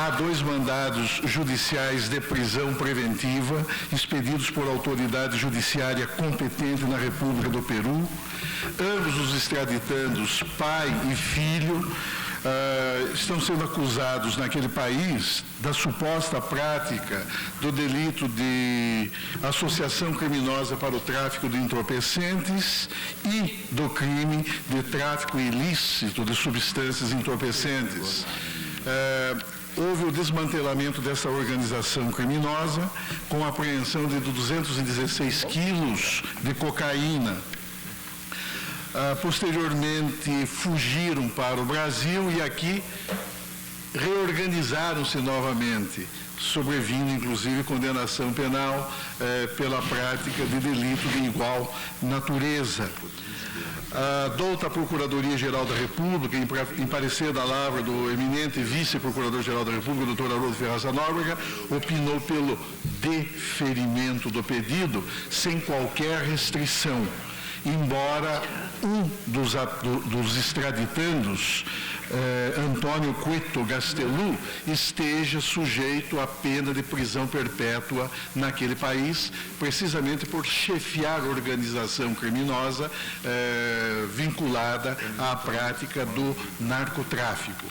há 2 mandados judiciais de prisão preventiva expedidos por autoridade judiciária competente na República do Peru. Ambos os extraditandos, pai e filho, estão sendo acusados naquele país da suposta prática do delito de associação criminosa para o tráfico de entorpecentes e do crime de tráfico ilícito de substâncias entorpecentes. Houve o desmantelamento dessa organização criminosa com a apreensão de 216 quilos de cocaína. Posteriormente fugiram para o Brasil e aqui reorganizaram-se novamente, sobrevindo inclusive condenação penal pela prática de delito de igual natureza. A douta Procuradoria-Geral da República, em parecer da lavra do eminente vice-procurador-geral da República, doutor Haroldo Ferraz Nóbrega, opinou pelo deferimento do pedido sem qualquer restrição, embora um dos extraditandos, Antônio Cueto Gastelum, esteja sujeito à pena de prisão perpétua naquele país, precisamente por chefiar organização criminosa vinculada à prática do narcotráfico.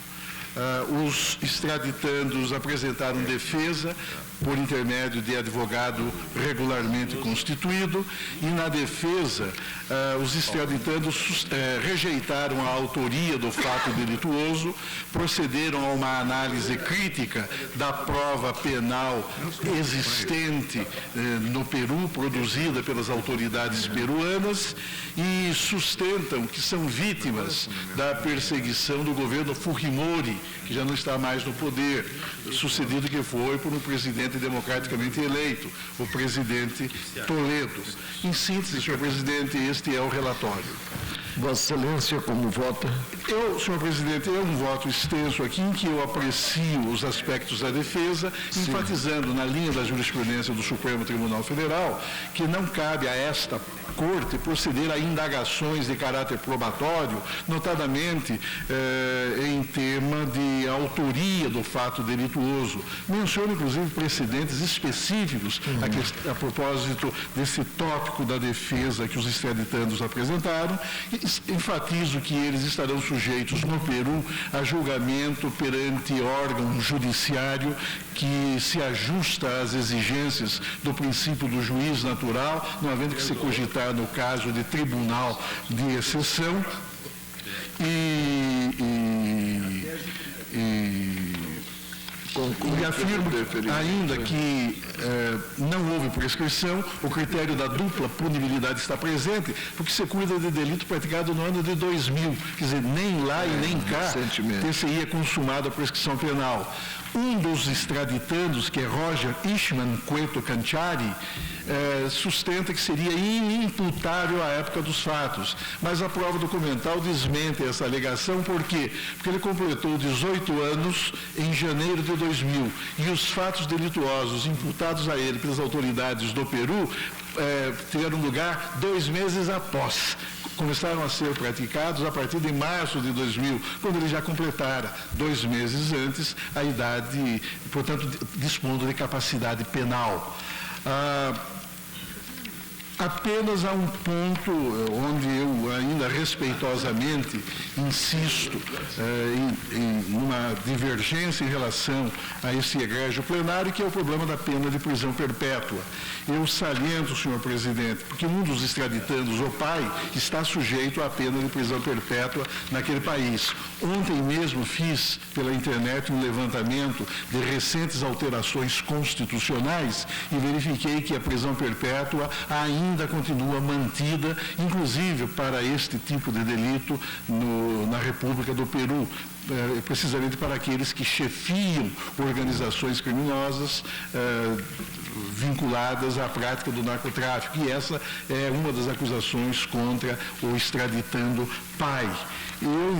Os extraditandos apresentaram defesa por intermédio de advogado regularmente constituído e, na defesa, os extraditandos rejeitaram a autoria do fato delituoso, procederam a uma análise crítica da prova penal existente no Peru, produzida pelas autoridades peruanas, e sustentam que são vítimas da perseguição do governo Fujimori, que já não está mais no poder, sucedido que foi por um presidente democraticamente eleito, o presidente Toledo. Em síntese, senhor presidente, este é o relatório. Vossa Excelência, como vota? Senhor presidente, é um voto extenso aqui em que eu aprecio os aspectos da defesa, sim, enfatizando na linha da jurisprudência do Supremo Tribunal Federal que não cabe a esta Corte proceder a indagações de caráter probatório, notadamente em tema de autoria do fato delituoso. Menciono, inclusive, precedentes específicos a propósito desse tópico da defesa que os extraditandos apresentaram. Enfatizo que eles estarão sujeitos no Peru a julgamento perante órgão judiciário que se ajusta às exigências do princípio do juiz natural, não havendo que se cogitar no caso de tribunal de exceção, e afirmo ainda que não houve prescrição, o critério da dupla punibilidade está presente, porque se cuida de delito praticado no ano de 2000, quer dizer, nem lá e nem cá ter-se-ia consumada a prescrição penal. Um dos extraditandos, que é Roger Ishman Cueto Canchari, sustenta que seria inimputável à época dos fatos, mas a prova documental desmente essa alegação. Por quê? Porque ele completou 18 anos em janeiro de 2000 e os fatos delituosos imputados a ele pelas autoridades do Peru tiveram lugar 2 meses após. Começaram a ser praticados a partir de março de 2000, quando ele já completara 2 meses antes a idade, portanto, dispondo de capacidade penal. Apenas há um ponto onde eu ainda respeitosamente insisto em uma divergência em relação a esse egrégio plenário, que é o problema da pena de prisão perpétua. Eu saliento, senhor presidente, porque um dos extraditandos, o pai, está sujeito à pena de prisão perpétua naquele país. Ontem mesmo fiz pela internet um levantamento de recentes alterações constitucionais e verifiquei que a prisão perpétua ainda continua mantida, inclusive para este tipo de delito na República do Peru, precisamente para aqueles que chefiam organizações criminosas vinculadas à prática do narcotráfico. E essa é uma das acusações contra o extraditando pai.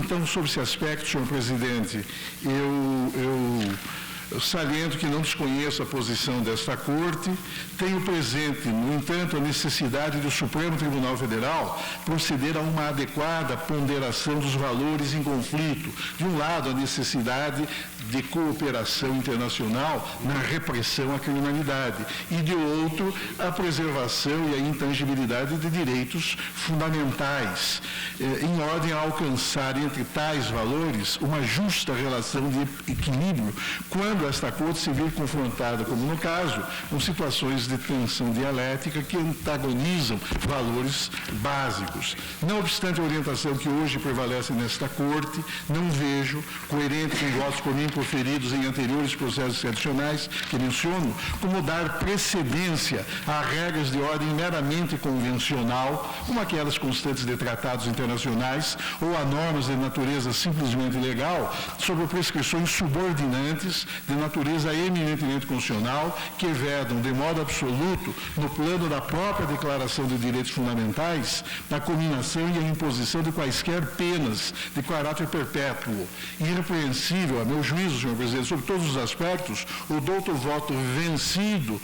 Então, sobre esse aspecto, senhor presidente, eu saliento que não desconheço a posição desta Corte, tenho presente, no entanto, a necessidade do Supremo Tribunal Federal proceder a uma adequada ponderação dos valores em conflito. De um lado, a necessidade de cooperação internacional na repressão à criminalidade e, de outro, a preservação e a intangibilidade de direitos fundamentais, em ordem a alcançar entre tais valores uma justa relação de equilíbrio quando esta Corte se vir confrontada, como no caso, com situações de tensão dialética que antagonizam valores básicos. Não obstante a orientação que hoje prevalece nesta Corte, não vejo, coerente com votos por mim proferidos em anteriores processos tradicionais que menciono, como dar precedência a regras de ordem meramente convencional, como aquelas constantes de tratados internacionais ou a normas de natureza simplesmente legal, sobre prescrições subordinantes de natureza eminentemente constitucional que vedam de modo absoluto, no plano da própria Declaração de Direitos Fundamentais, a cominação e a imposição de quaisquer penas de caráter perpétuo. Irrepreensível, a meu juízo, senhor presidente, sobre todos os aspectos, o douto voto vencido,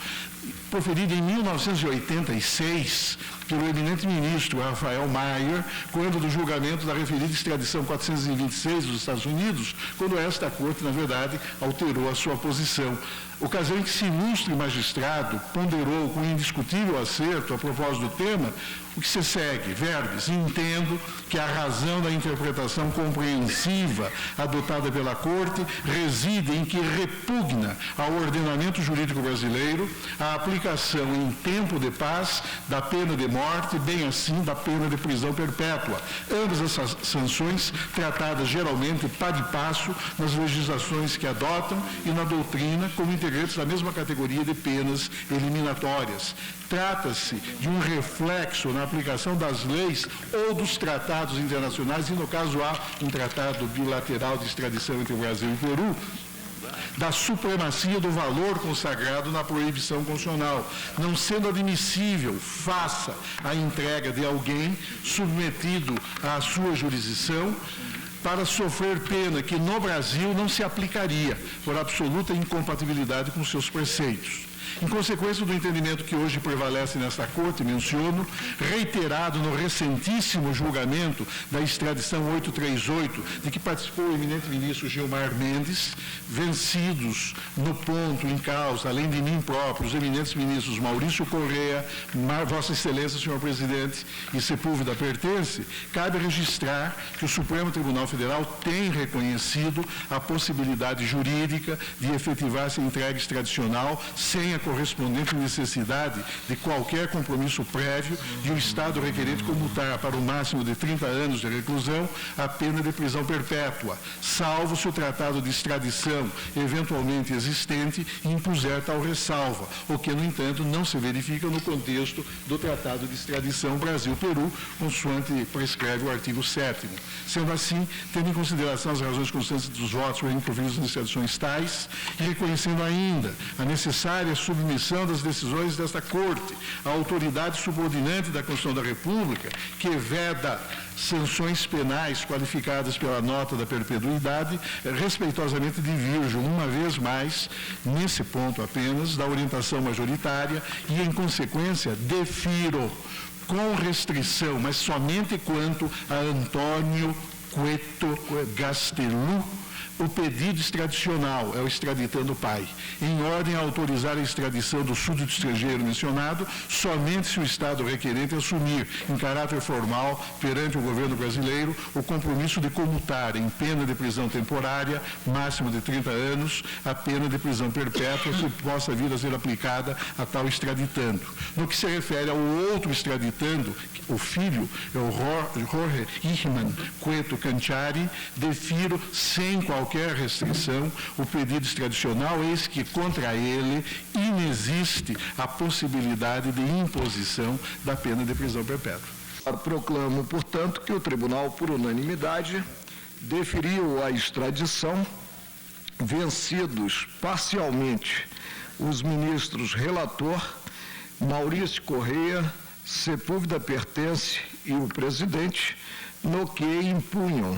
proferido em 1986 pelo eminente ministro Rafael Maier, quando do julgamento da referida extradição 426 dos Estados Unidos, quando esta Corte, na verdade, alterou a sua posição. Ocasião em que esse ilustre magistrado ponderou com indiscutível acerto, a propósito do tema, o que se segue, verbes, entendo que a razão da interpretação compreensiva adotada pela Corte reside em que repugna ao ordenamento jurídico brasileiro a aplicação em tempo de paz da pena de morte, bem assim da pena de prisão perpétua. Ambas essas sanções tratadas geralmente par e passo nas legislações que adotam e na doutrina como integrantes da mesma categoria de penas eliminatórias. Trata-se de um reflexo na aplicação das leis ou dos tratados internacionais, e no caso há um tratado bilateral de extradição entre o Brasil e o Peru, da supremacia do valor consagrado na proibição constitucional, não sendo admissível, faça a entrega de alguém submetido à sua jurisdição para sofrer pena que no Brasil não se aplicaria, por absoluta incompatibilidade com seus preceitos. Em consequência do entendimento que hoje prevalece nesta Corte, menciono, reiterado no recentíssimo julgamento da extradição 838, de que participou o eminente ministro Gilmar Mendes, vencidos no ponto em causa, além de mim próprio, os eminentes ministros Maurício Correia, Vossa Excelência, senhor presidente, e Sepúlveda Pertence, cabe registrar que o Supremo Tribunal Federal tem reconhecido a possibilidade jurídica de efetivar-se a entrega extradicional sem a correspondente necessidade de qualquer compromisso prévio de o Estado requerente comutar para o máximo de 30 anos de reclusão a pena de prisão perpétua, salvo se o tratado de extradição eventualmente existente impuser tal ressalva, o que, no entanto, não se verifica no contexto do tratado de extradição Brasil-Peru, consoante prescreve o artigo 7º. Sendo assim, tendo em consideração as razões constantes dos votos proferidos nas extradições tais, e reconhecendo ainda a necessária submissão das decisões desta Corte à autoridade subordinante da Constituição da República, que veda sanções penais qualificadas pela nota da perpetuidade, respeitosamente divirjo, uma vez mais, nesse ponto apenas, da orientação majoritária e, em consequência, defiro com restrição, mas somente quanto a Antônio Cueto Gastelum, o pedido extradicional, é o extraditando o pai, em ordem a autorizar a extradição do súdito estrangeiro mencionado, somente se o Estado requerente assumir, em caráter formal, perante o governo brasileiro, o compromisso de comutar em pena de prisão temporária, máximo de 30 anos, a pena de prisão perpétua que possa vir a ser aplicada a tal extraditando. No que se refere ao outro extraditando, o filho, é o Jorge Ihman Cueto Canchari, defiro sem qualquer restrição o pedido extradicional, eis que contra ele inexiste a possibilidade de imposição da pena de prisão perpétua. Proclamo, portanto, que o Tribunal, por unanimidade, deferiu a extradição, vencidos parcialmente os ministros relator, Maurício Correia, Sepúlveda Pertence e o presidente, no que impunham,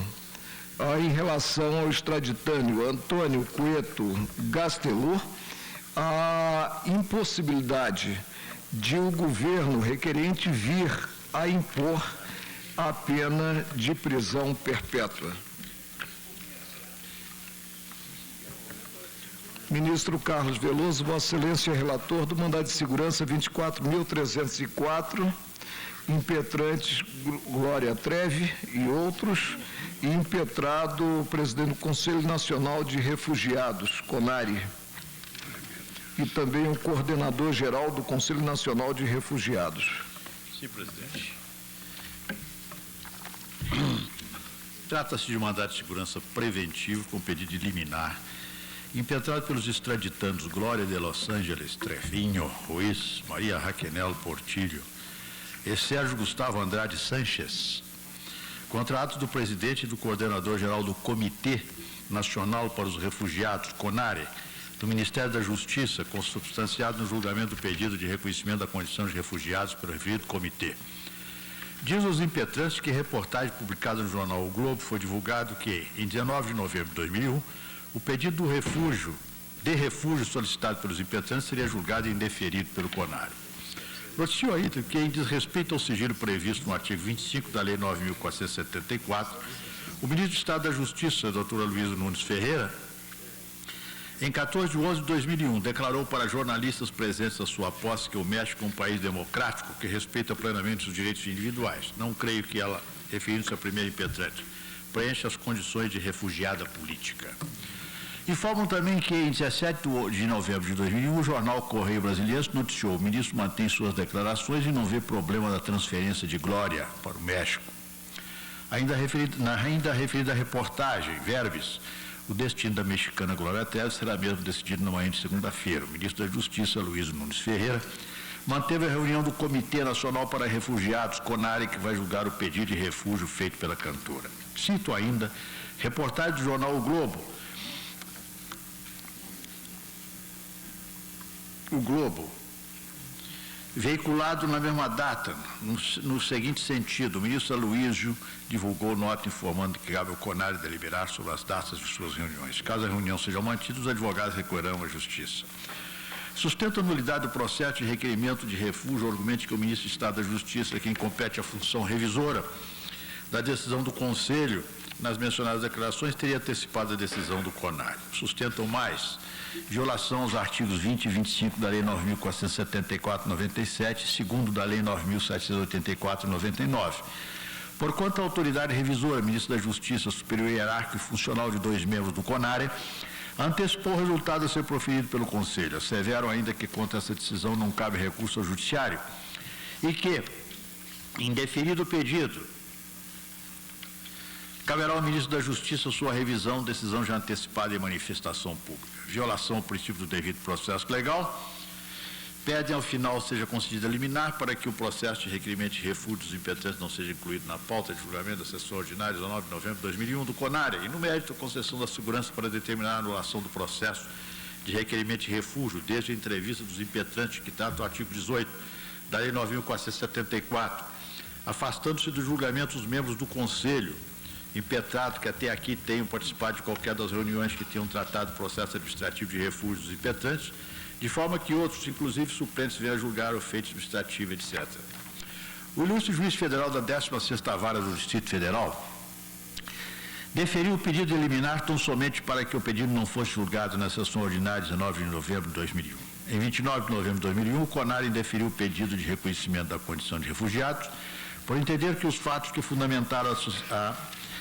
em relação ao extraditâneo Antônio Cueto Gastelum, a impossibilidade de o governo requerente vir a impor a pena de prisão perpétua. Ministro Carlos Veloso, Vossa Excelência é relator do mandado de segurança 24.304, impetrantes Glória Treve e outros, e impetrado o presidente do Conselho Nacional de Refugiados, CONARE, e também o coordenador-geral do Conselho Nacional de Refugiados. Sim, presidente. Trata-se de mandado de segurança preventivo com pedido de liminar, impetrado pelos extraditandos Glória de Los Angeles Trevinho Ruiz, Maria Raquenel Portillo e Sérgio Gustavo Andrade Sanches, contra atos do presidente e do coordenador-geral do Comitê Nacional para os Refugiados, CONARE, do Ministério da Justiça, consubstanciado no julgamento do pedido de reconhecimento da condição de refugiados pelo referido comitê. Diz os impetrantes que reportagem publicada no jornal O Globo foi divulgado que, em 19 de novembro de 2001, o pedido de refúgio solicitado pelos impetrantes seria julgado e indeferido pelo CONARE. Noticiou ainda que, em desrespeito ao sigilo previsto no artigo 25 da Lei 9.474, o ministro de Estado da Justiça, doutor Aloysio Nunes Ferreira, em 14 de 11 de 2001, declarou para jornalistas presentes à sua posse que o México é um país democrático que respeita plenamente os direitos individuais. Não creio que ela, referindo-se à primeira impetrante, preencha as condições de refugiada política. Informam também que, em 17 de novembro de 2001, o jornal Correio Brasileiro noticiou: o ministro mantém suas declarações e não vê problema da transferência de Glória para o México. Na ainda referida reportagem, verbes, o destino da mexicana Glória Treve será mesmo decidido na manhã de segunda-feira. O ministro da Justiça, Aloysio Nunes Ferreira, manteve a reunião do Comitê Nacional para Refugiados, CONARE, que vai julgar o pedido de refúgio feito pela cantora. Cito ainda reportagem do jornal O Globo. O Globo, veiculado na mesma data, no seguinte sentido: o ministro Aloysio divulgou nota informando que cabe ao CONARE deliberar sobre as datas de suas reuniões. Caso a reunião seja mantida, os advogados recorrerão à Justiça. Sustenta a nulidade do processo de requerimento de refúgio, o argumento que o ministro de Estado da Justiça, quem compete a função revisora da decisão do Conselho nas mencionadas declarações, teria antecipado a decisão do CONARE. Sustentam mais violação aos artigos 20 e 25 da Lei 9.474/97, segundo da Lei 9.784/99. Porquanto a autoridade revisora, ministro da Justiça, superior hierárquico e funcional de 2 membros do CONARE, antecipou o resultado a ser proferido pelo Conselho. Asseveram ainda que contra essa decisão não cabe recurso ao Judiciário e que, indeferido o pedido, caberá ao ministro da Justiça sua revisão, decisão já antecipada em manifestação pública. Violação ao princípio do devido processo legal. Pedem ao final seja concedida liminar para que o processo de requerimento de refúgio dos impetrantes não seja incluído na pauta de julgamento da sessão ordinária 19 de novembro de 2001 do CONARE. E no mérito, a concessão da segurança para determinar a anulação do processo de requerimento de refúgio, desde a entrevista dos impetrantes que trata o artigo 18 da Lei 9.474, afastando-se do julgamento os membros do Conselho impetrado que até aqui tenham participado de qualquer das reuniões que tenham tratado o processo administrativo de refúgio dos impetrantes, de forma que outros, inclusive suplentes, venham a julgar o feito administrativo, etc. O ilustre juiz federal da 16ª Vara do Distrito Federal deferiu o pedido de liminar tão somente para que o pedido não fosse julgado na sessão ordinária 19 de novembro de 2001. Em 29 de novembro de 2001, o CONARE indeferiu o pedido de reconhecimento da condição de refugiados, por entender que os fatos que fundamentaram a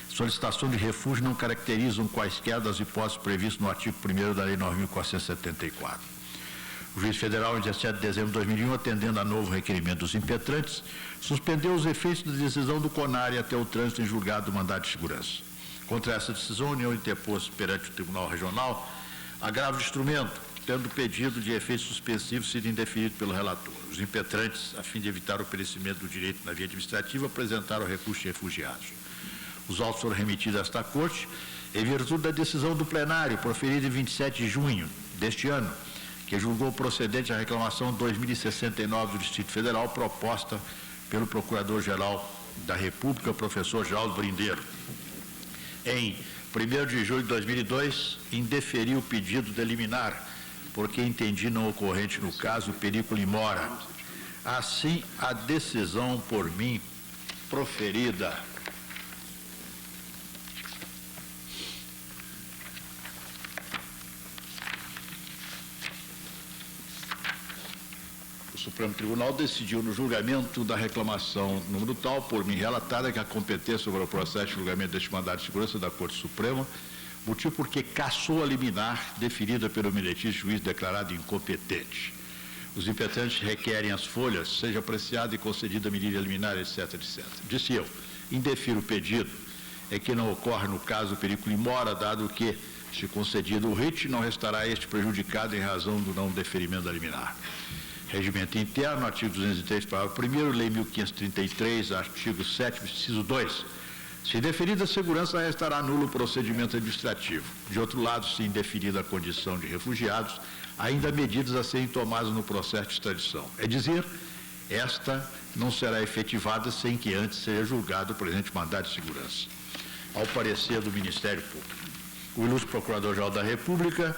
solicitação de refúgio não caracterizam quaisquer das hipóteses previstas no artigo 1º da Lei 9.474. O juiz federal, em 17 de dezembro de 2001, atendendo a novo requerimento dos impetrantes, suspendeu os efeitos da decisão do CONARE até o trânsito em julgado do mandado de segurança. Contra essa decisão, a União interpôs perante o Tribunal Regional agravo de instrumento, tendo o pedido de efeito suspensivo sido indeferido pelo relator. Os impetrantes, a fim de evitar o perecimento do direito na via administrativa, apresentaram o recurso de refugiados. Os autos foram remetidos a esta Corte em virtude da decisão do plenário, proferida em 27 de junho deste ano, que julgou procedente a reclamação 2069 do Distrito Federal, proposta pelo Procurador-Geral da República, professor Geraldo Brindeiro. Em 1º de julho de 2002, indeferiu o pedido de liminar, porque entendi não ocorrente no caso o perigo mora. Assim, a decisão por mim proferida Supremo Tribunal decidiu no julgamento da reclamação número tal, por mim relatada, que a competência sobre o processo de julgamento deste mandado de segurança da Corte Suprema, motivo porque cassou a liminar deferida pelo eminentíssimo juiz declarado incompetente. Os impetentes requerem as folhas, seja apreciada e concedida a medida liminar, etc, etc. Disse eu, indefiro o pedido, é que não ocorre no caso o perigo mora, dado que, se concedido o writ, não restará este prejudicado em razão do não deferimento da liminar. Regimento interno, artigo 203, parágrafo 1º, lei 1533, artigo 7º, inciso 2. Se indeferida a segurança, restará nulo o procedimento administrativo. De outro lado, se indeferida a condição de refugiados, ainda há medidas a serem tomadas no processo de extradição. É dizer, esta não será efetivada sem que antes seja julgado o presente mandado de segurança. Ao parecer do Ministério Público. O ilustre Procurador-Geral da República,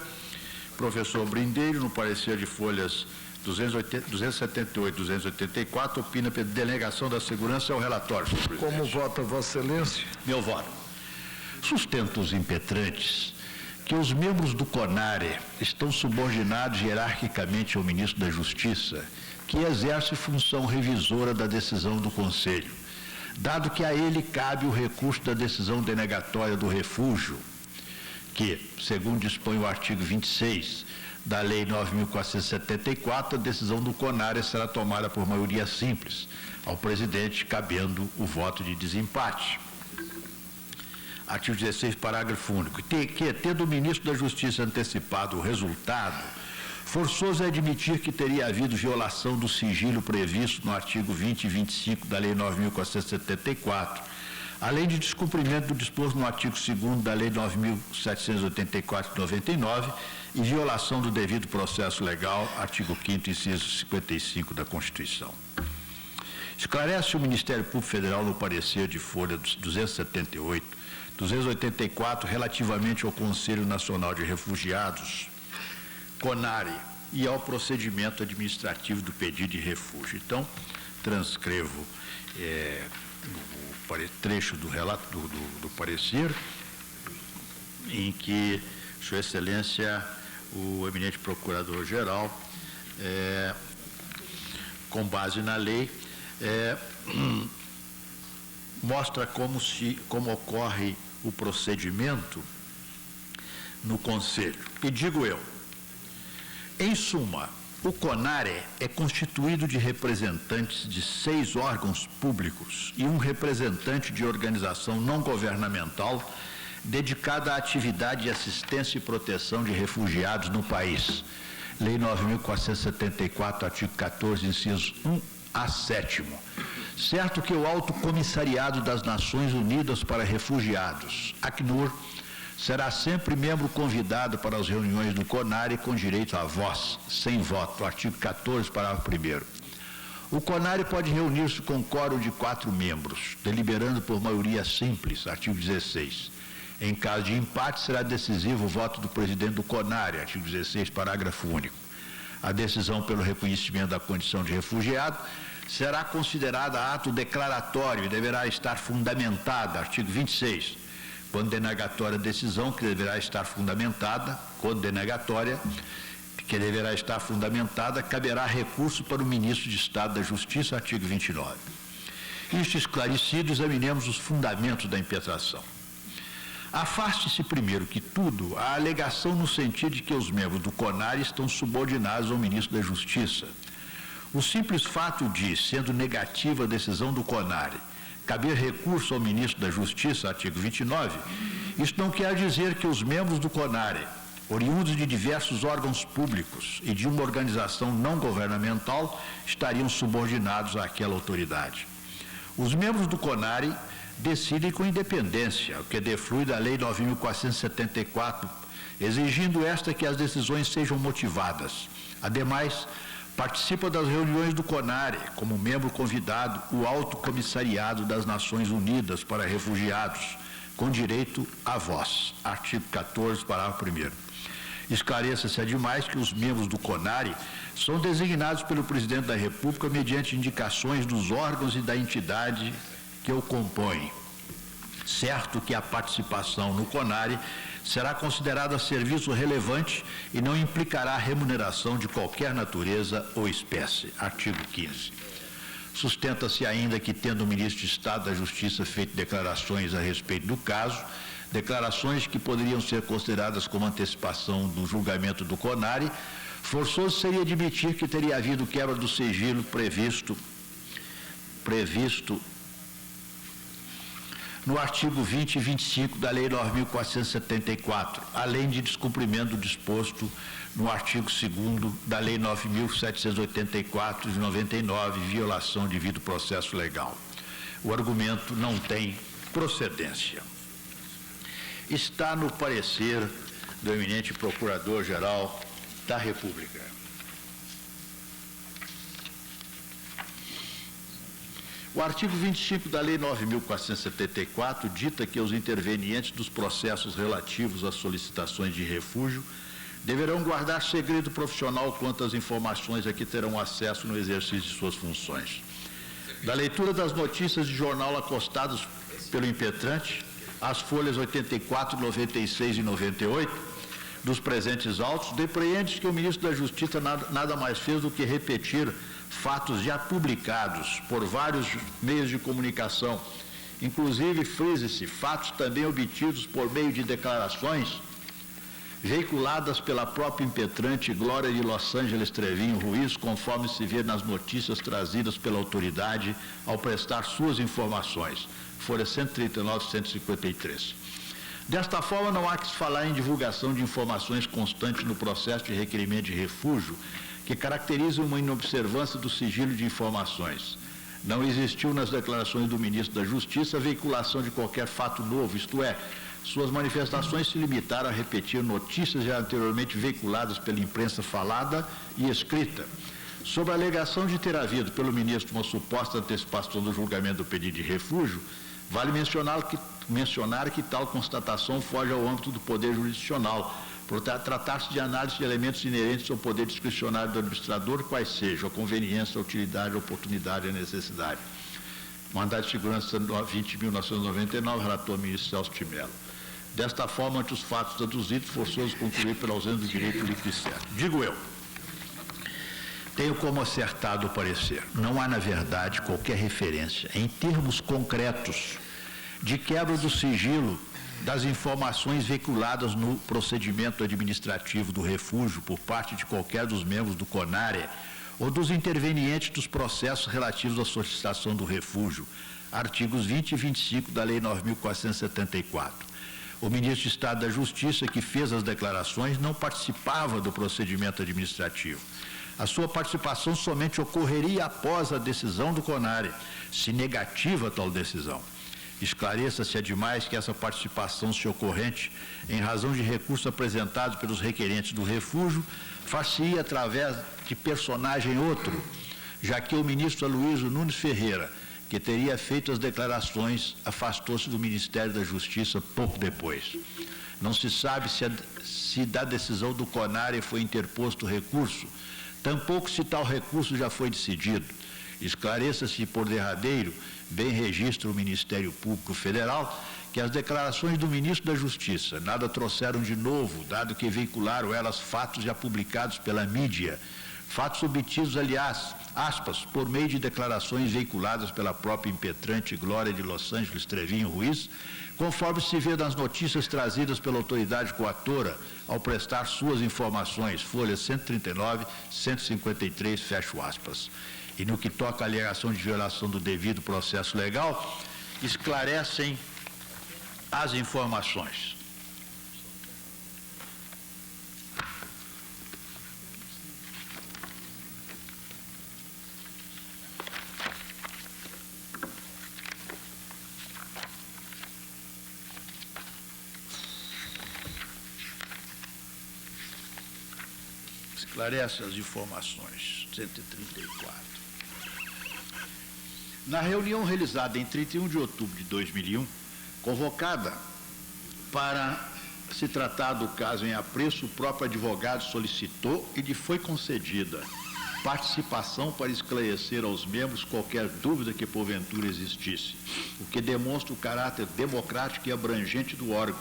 professor Brindeiro, no parecer de folhas 278 e 284, opina pela delegação da segurança ao relatório, senhor presidente. Como vota Vossa Excelência? Meu voto. Sustenta os impetrantes que os membros do CONARE estão subordinados hierarquicamente ao ministro da Justiça, que exerce função revisora da decisão do Conselho, dado que a ele cabe o recurso da decisão denegatória do refúgio, que, segundo dispõe o artigo 26 da Lei 9.474, a decisão do CONARE será tomada por maioria simples, ao presidente cabendo o voto de desempate. Artigo 16, parágrafo único. Que, tendo o ministro da Justiça antecipado o resultado, forçoso é admitir que teria havido violação do sigilo previsto no artigo 20 e 25 da Lei 9.474, além de descumprimento do disposto no artigo 2º da Lei 9.784 de 99 e violação do devido processo legal, artigo 5º, inciso 55 da Constituição. Esclarece o Ministério Público Federal no parecer de folha 278, 284, relativamente ao Conselho Nacional de Refugiados, CONARE, e ao procedimento administrativo do pedido de refúgio. Então, transcrevo o trecho do relato do parecer, em que Sua Excelência, o eminente Procurador-Geral, com base na lei, mostra como ocorre o procedimento no Conselho. E digo eu, em suma, o CONARE é constituído de representantes de 6 órgãos públicos e um representante de organização não governamental dedicada à atividade de assistência e proteção de refugiados no país. Lei 9.474, artigo 14, incisos 1 a 7º. Certo que o Alto Comissariado das Nações Unidas para Refugiados, ACNUR, será sempre membro convidado para as reuniões do CONARE com direito à voz, sem voto, artigo 14, parágrafo 1º. O CONARE pode reunir-se com quórum de 4 membros, deliberando por maioria simples, artigo 16. Em caso de empate, será decisivo o voto do presidente do CONARE, artigo 16, parágrafo único. A decisão pelo reconhecimento da condição de refugiado será considerada ato declaratório e deverá estar fundamentada, artigo 26. Quando denegatória a decisão que deverá estar fundamentada, quando denegatória, que deverá estar fundamentada, caberá recurso para o ministro de Estado da Justiça, artigo 29. Isto esclarecido, examinemos os fundamentos da impetração. Afaste-se primeiro que tudo a alegação no sentido de que os membros do CONARE estão subordinados ao ministro da Justiça. O simples fato de, sendo negativa a decisão do CONARE, caber recurso ao ministro da Justiça, artigo 29, isso não quer dizer que os membros do CONARE, oriundos de diversos órgãos públicos e de uma organização não governamental, estariam subordinados àquela autoridade. Os membros do CONARE decidem com independência, o que deflui da Lei 9.474, exigindo esta que as decisões sejam motivadas. Ademais, participa das reuniões do CONARE, como membro convidado, o Alto Comissariado das Nações Unidas para Refugiados, com direito à voz. Artigo 14, parágrafo 1º. Esclareça-se, ademais, que os membros do CONARE são designados pelo Presidente da República mediante indicações dos órgãos e da entidade que o compõem. Certo que a participação no CONARE será considerada serviço relevante e não implicará remuneração de qualquer natureza ou espécie. Artigo 15. Sustenta-se ainda que, tendo o ministro de Estado da Justiça feito declarações a respeito do caso, declarações que poderiam ser consideradas como antecipação do julgamento do CONARE, forçoso seria admitir que teria havido quebra do sigilo previsto no artigo 20 e 25 da Lei 9.474, além de descumprimento do disposto no artigo 2º da Lei 9.784 de 99, violação de devido processo legal. O argumento não tem procedência. Está no parecer do eminente Procurador-Geral da República. O artigo 25 da Lei 9.474 dita que os intervenientes dos processos relativos às solicitações de refúgio deverão guardar segredo profissional quanto às informações a que terão acesso no exercício de suas funções. Da leitura das notícias de jornal acostadas pelo impetrante, as folhas 84, 96 e 98 dos presentes autos, depreende que o ministro da Justiça nada mais fez do que repetir fatos já publicados por vários meios de comunicação, inclusive, frise-se, fatos também obtidos por meio de declarações veiculadas pela própria impetrante Glória de Los Angeles Trevinho Ruiz, conforme se vê nas notícias trazidas pela autoridade ao prestar suas informações. Folha 139 e 153. Desta forma, não há que se falar em divulgação de informações constantes no processo de requerimento de refúgio, que caracteriza uma inobservância do sigilo de informações. Não existiu nas declarações do ministro da Justiça a veiculação de qualquer fato novo, isto é, suas manifestações se limitaram a repetir notícias já anteriormente veiculadas pela imprensa falada e escrita. Sobre a alegação de ter havido pelo ministro uma suposta antecipação do julgamento do pedido de refúgio, vale mencionar que tal constatação foge ao âmbito do Poder Jurisdicional, por tratar-se de análise de elementos inerentes ao poder discricionário do administrador, quais sejam a conveniência, a utilidade, a oportunidade e a necessidade. Mandado de segurança 20.999, relator ministro Celso de Mello. Desta forma, ante os fatos aduzidos, forçoso concluir pela ausência do direito líquido e certo. Digo eu, tenho como acertado o parecer. Não há, na verdade, qualquer referência, em termos concretos, de quebra do sigilo das informações veiculadas no procedimento administrativo do refúgio por parte de qualquer dos membros do CONARE ou dos intervenientes dos processos relativos à solicitação do refúgio, artigos 20 e 25 da Lei 9.474. O ministro de Estado da Justiça, que fez as declarações, não participava do procedimento administrativo. A sua participação somente ocorreria após a decisão do CONARE, se negativa tal decisão. Esclareça-se, ademais, que essa participação, se ocorrente, em razão de recurso apresentado pelos requerentes do refúgio, far-se-ia através de personagem outro, já que o ministro Aloysio Nunes Ferreira, que teria feito as declarações, afastou-se do Ministério da Justiça pouco depois. Não se sabe se da decisão do CONARE foi interposto recurso, tampouco se tal recurso já foi decidido. Esclareça-se, por derradeiro, bem registra o Ministério Público Federal, que as declarações do ministro da Justiça nada trouxeram de novo, dado que veicularam elas fatos já publicados pela mídia, fatos obtidos, aliás, aspas, por meio de declarações veiculadas pela própria impetrante Glória de Los Angeles Trevinho Ruiz, conforme se vê nas notícias trazidas pela autoridade coatora ao prestar suas informações, folhas 139, 153, fecho aspas. E no que toca à alegação de violação do devido processo legal, esclarecem as informações. Esclarece as informações. 134. Na reunião realizada em 31 de outubro de 2001, convocada para se tratar do caso em apreço, o próprio advogado solicitou e lhe foi concedida participação para esclarecer aos membros qualquer dúvida que porventura existisse, o que demonstra o caráter democrático e abrangente do órgão,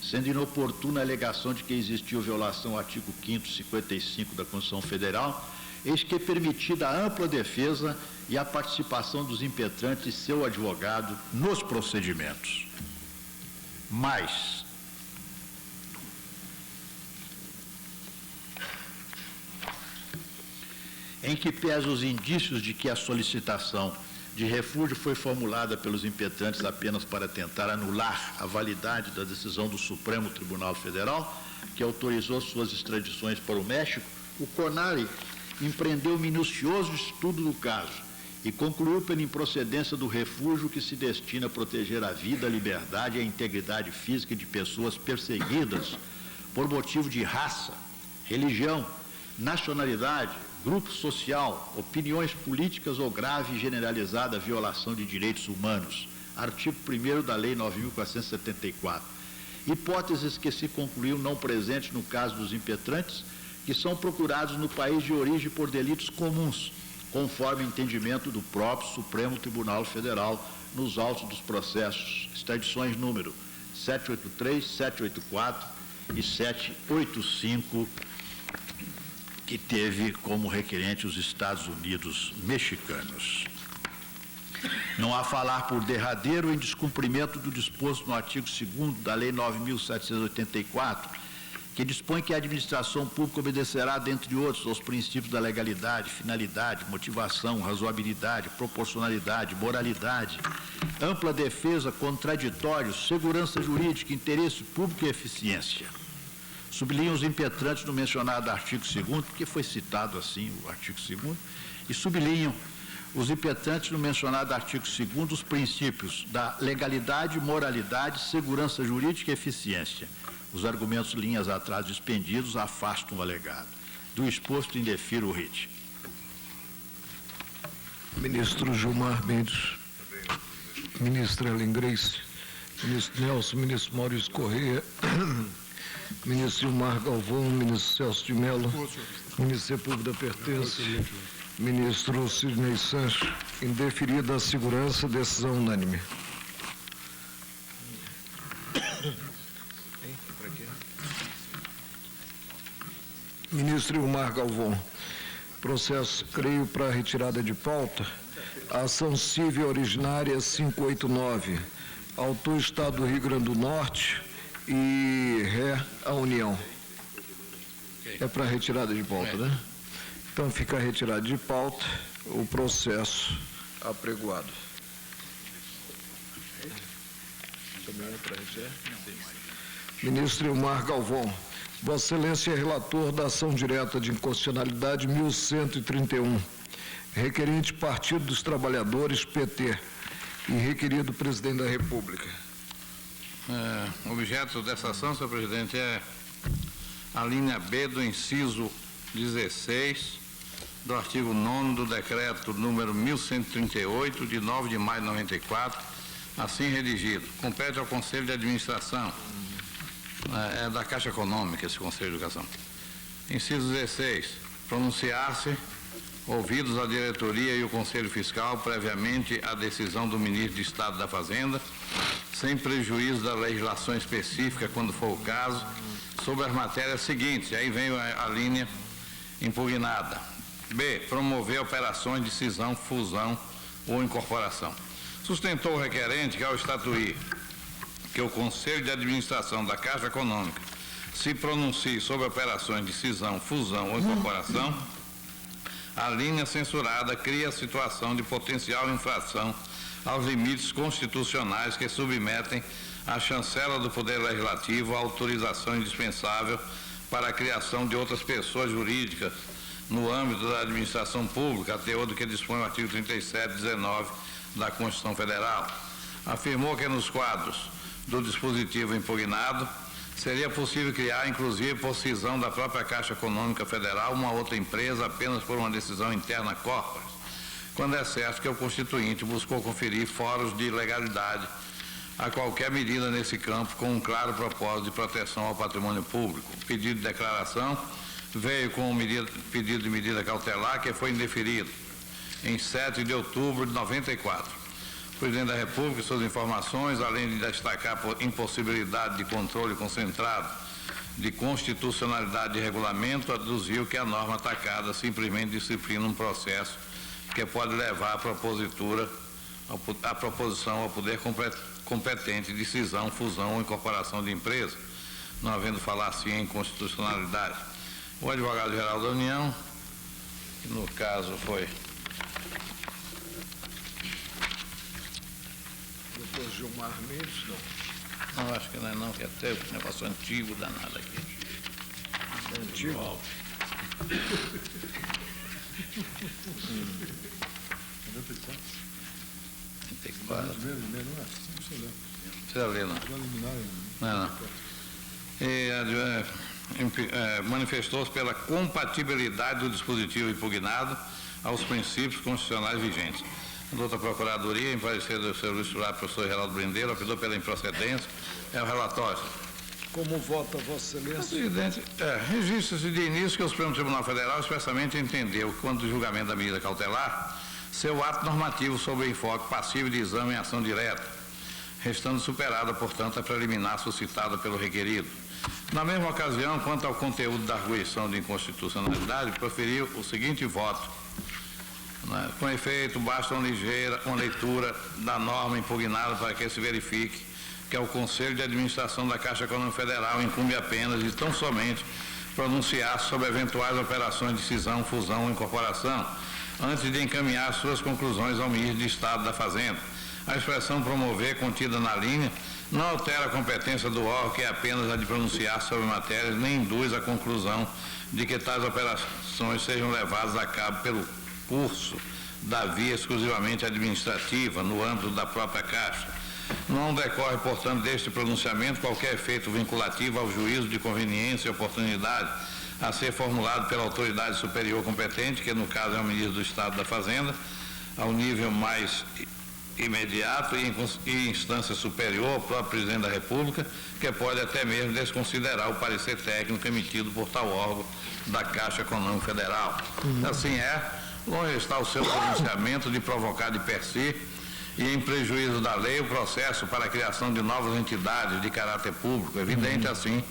sendo inoportuna a alegação de que existiu violação ao artigo 5º, 55 da Constituição Federal, eis que é permitida a ampla defesa e a participação dos impetrantes e seu advogado nos procedimentos. Mas, em que pesa os indícios de que a solicitação de refúgio foi formulada pelos impetrantes apenas para tentar anular a validade da decisão do Supremo Tribunal Federal, que autorizou suas extradições para o México, o CONARE empreendeu minucioso estudo do caso e concluiu pela improcedência do refúgio que se destina a proteger a vida, a liberdade e a integridade física de pessoas perseguidas por motivo de raça, religião, nacionalidade, grupo social, opiniões políticas ou grave e generalizada violação de direitos humanos. Artigo 1º da Lei 9.474. Hipóteses que se concluiu não presentes no caso dos impetrantes, que são procurados no país de origem por delitos comuns, conforme entendimento do próprio Supremo Tribunal Federal nos autos dos processos, extradições número 783, 784 e 785, que teve como requerente os Estados Unidos mexicanos. Não há falar por derradeiro em descumprimento do disposto no artigo 2º da Lei 9.784, que dispõe que a administração pública obedecerá, dentre outros, aos princípios da legalidade, finalidade, motivação, razoabilidade, proporcionalidade, moralidade, ampla defesa, contraditório, segurança jurídica, interesse público e eficiência. Sublinham os impetrantes no mencionado artigo 2º, porque foi citado assim o artigo 2º, e sublinham os impetrantes no mencionado artigo 2º os princípios da legalidade, moralidade, segurança jurídica e eficiência. Os argumentos linhas atrás expendidos afastam o alegado. Do exposto indefiro o RIT. Ministro Gilmar Mendes, ministra Ellen Grace, ministro Nelson, ministro Maurício Correia, ministro Gilmar Galvão, ministro Celso de Mello, ministro Sepúlveda Pertence, ministro Sidney Sanches, indeferida a segurança, decisão unânime. Ministro Gilmar Galvão, processo, creio, para retirada de pauta, ação civil originária 589, autor Estado do Rio Grande do Norte e ré a União. É para retirada de pauta, né? Então fica retirado de pauta o processo apregoado. Também é para retirar? Ministro Gilmar Galvão, Vossa Excelência é relator da ação direta de inconstitucionalidade 1131, requerente Partido dos Trabalhadores, PT, e requerido Presidente da República. O objeto dessa ação, senhor presidente, é a linha B do inciso 16 do artigo 9º do decreto número 1138, de 9 de maio de 94, assim redigido. Compete ao Conselho de Administração, é da Caixa Econômica esse Conselho de Educação. Inciso 16, pronunciar-se, ouvidos a diretoria e o Conselho Fiscal, previamente à decisão do Ministro de Estado da Fazenda, sem prejuízo da legislação específica, quando for o caso, sobre as matérias seguintes, e aí vem a linha impugnada. B, promover operações de cisão, fusão ou incorporação. Sustentou o requerente que, ao estatuir que o Conselho de Administração da Caixa Econômica se pronuncie sobre operações de cisão, fusão ou incorporação, a linha censurada cria situação de potencial infração aos limites constitucionais que submetem a chancela do Poder Legislativo à autorização indispensável para a criação de outras pessoas jurídicas no âmbito da administração pública, a teor do que dispõe o artigo 37, 19 da Constituição Federal. Afirmou que nos quadros do dispositivo impugnado seria possível criar, inclusive por cisão da própria Caixa Econômica Federal, uma outra empresa apenas por uma decisão interna corporis, quando é certo que o constituinte buscou conferir foros de legalidade a qualquer medida nesse campo com um claro propósito de proteção ao patrimônio público. O pedido de declaração veio com um pedido de medida cautelar que foi indeferido em 7 de outubro de 94. O presidente da República, em suas informações, além de destacar a impossibilidade de controle concentrado de constitucionalidade de regulamento, aduziu que a norma atacada simplesmente disciplina um processo que pode levar a proposição ao poder competente de cisão, fusão ou incorporação de empresa, não havendo falácia em inconstitucionalidade. O advogado-geral da União, que no caso foi Doutor Gilmar Mendes, não. Não, acho que não é não, que até um negócio antigo danado aqui. É antigo? 94. Precisa ler, não. Não. Manifestou-se pela compatibilidade do dispositivo impugnado aos princípios constitucionais vigentes. A doutora Procuradoria, em parecer do seu ilustro professor Geraldo Brindeiro, optou pela improcedência. É o relatório. Como vota Vossa Excelência? Presidente, registra-se de início que o Supremo Tribunal Federal expressamente entendeu que, quando o julgamento da medida cautelar, seu ato normativo sobre o enfoque passivo de exame em ação direta, restando superada, portanto, a preliminar suscitada pelo requerido. Na mesma ocasião, quanto ao conteúdo da arguição de inconstitucionalidade, proferiu o seguinte voto: com efeito, basta uma leitura da norma impugnada para que se verifique que é o Conselho de Administração da Caixa Econômica Federal incumbe apenas e tão somente pronunciar sobre eventuais operações de cisão, fusão ou incorporação, antes de encaminhar suas conclusões ao ministro de Estado da Fazenda. A expressão promover, contida na linha, não altera a competência do órgão, que é apenas a de pronunciar sobre matérias, nem induz a conclusão de que tais operações sejam levadas a cabo pelo curso da via exclusivamente administrativa, no âmbito da própria Caixa. Não decorre, portanto, deste pronunciamento qualquer efeito vinculativo ao juízo de conveniência e oportunidade a ser formulado pela autoridade superior competente, que no caso é o ministro do Estado da Fazenda, ao nível mais imediato e em instância superior, o próprio presidente da República, que pode até mesmo desconsiderar o parecer técnico emitido por tal órgão da Caixa Econômica Federal. Assim longe está o seu pronunciamento de provocar de per si e em prejuízo da lei o processo para a criação de novas entidades de caráter público. Evidente, assim,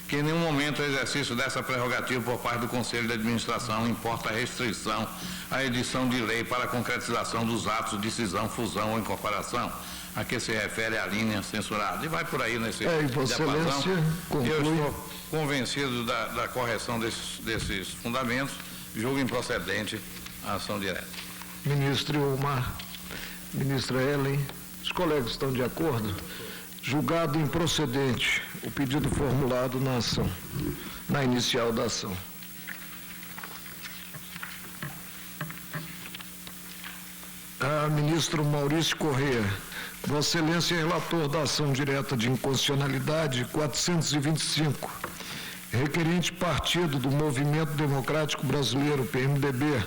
que em nenhum momento o exercício dessa prerrogativa por parte do Conselho de Administração importa restrição à edição de lei para a concretização dos atos de cisão, fusão ou incorporação, a que se refere a linha censurada. E vai por aí nesse diapasão. Eu estou convencido da correção desses fundamentos, julgo improcedente a ação direta. Ministro Ilmar, ministra Ellen, os colegas estão de acordo? Julgado improcedente o pedido formulado na ação, na inicial da ação. Ministro Maurício Corrêa, Vossa Excelência é relator da ação direta de inconstitucionalidade 425, requerente partido do Movimento Democrático Brasileiro, PMDB,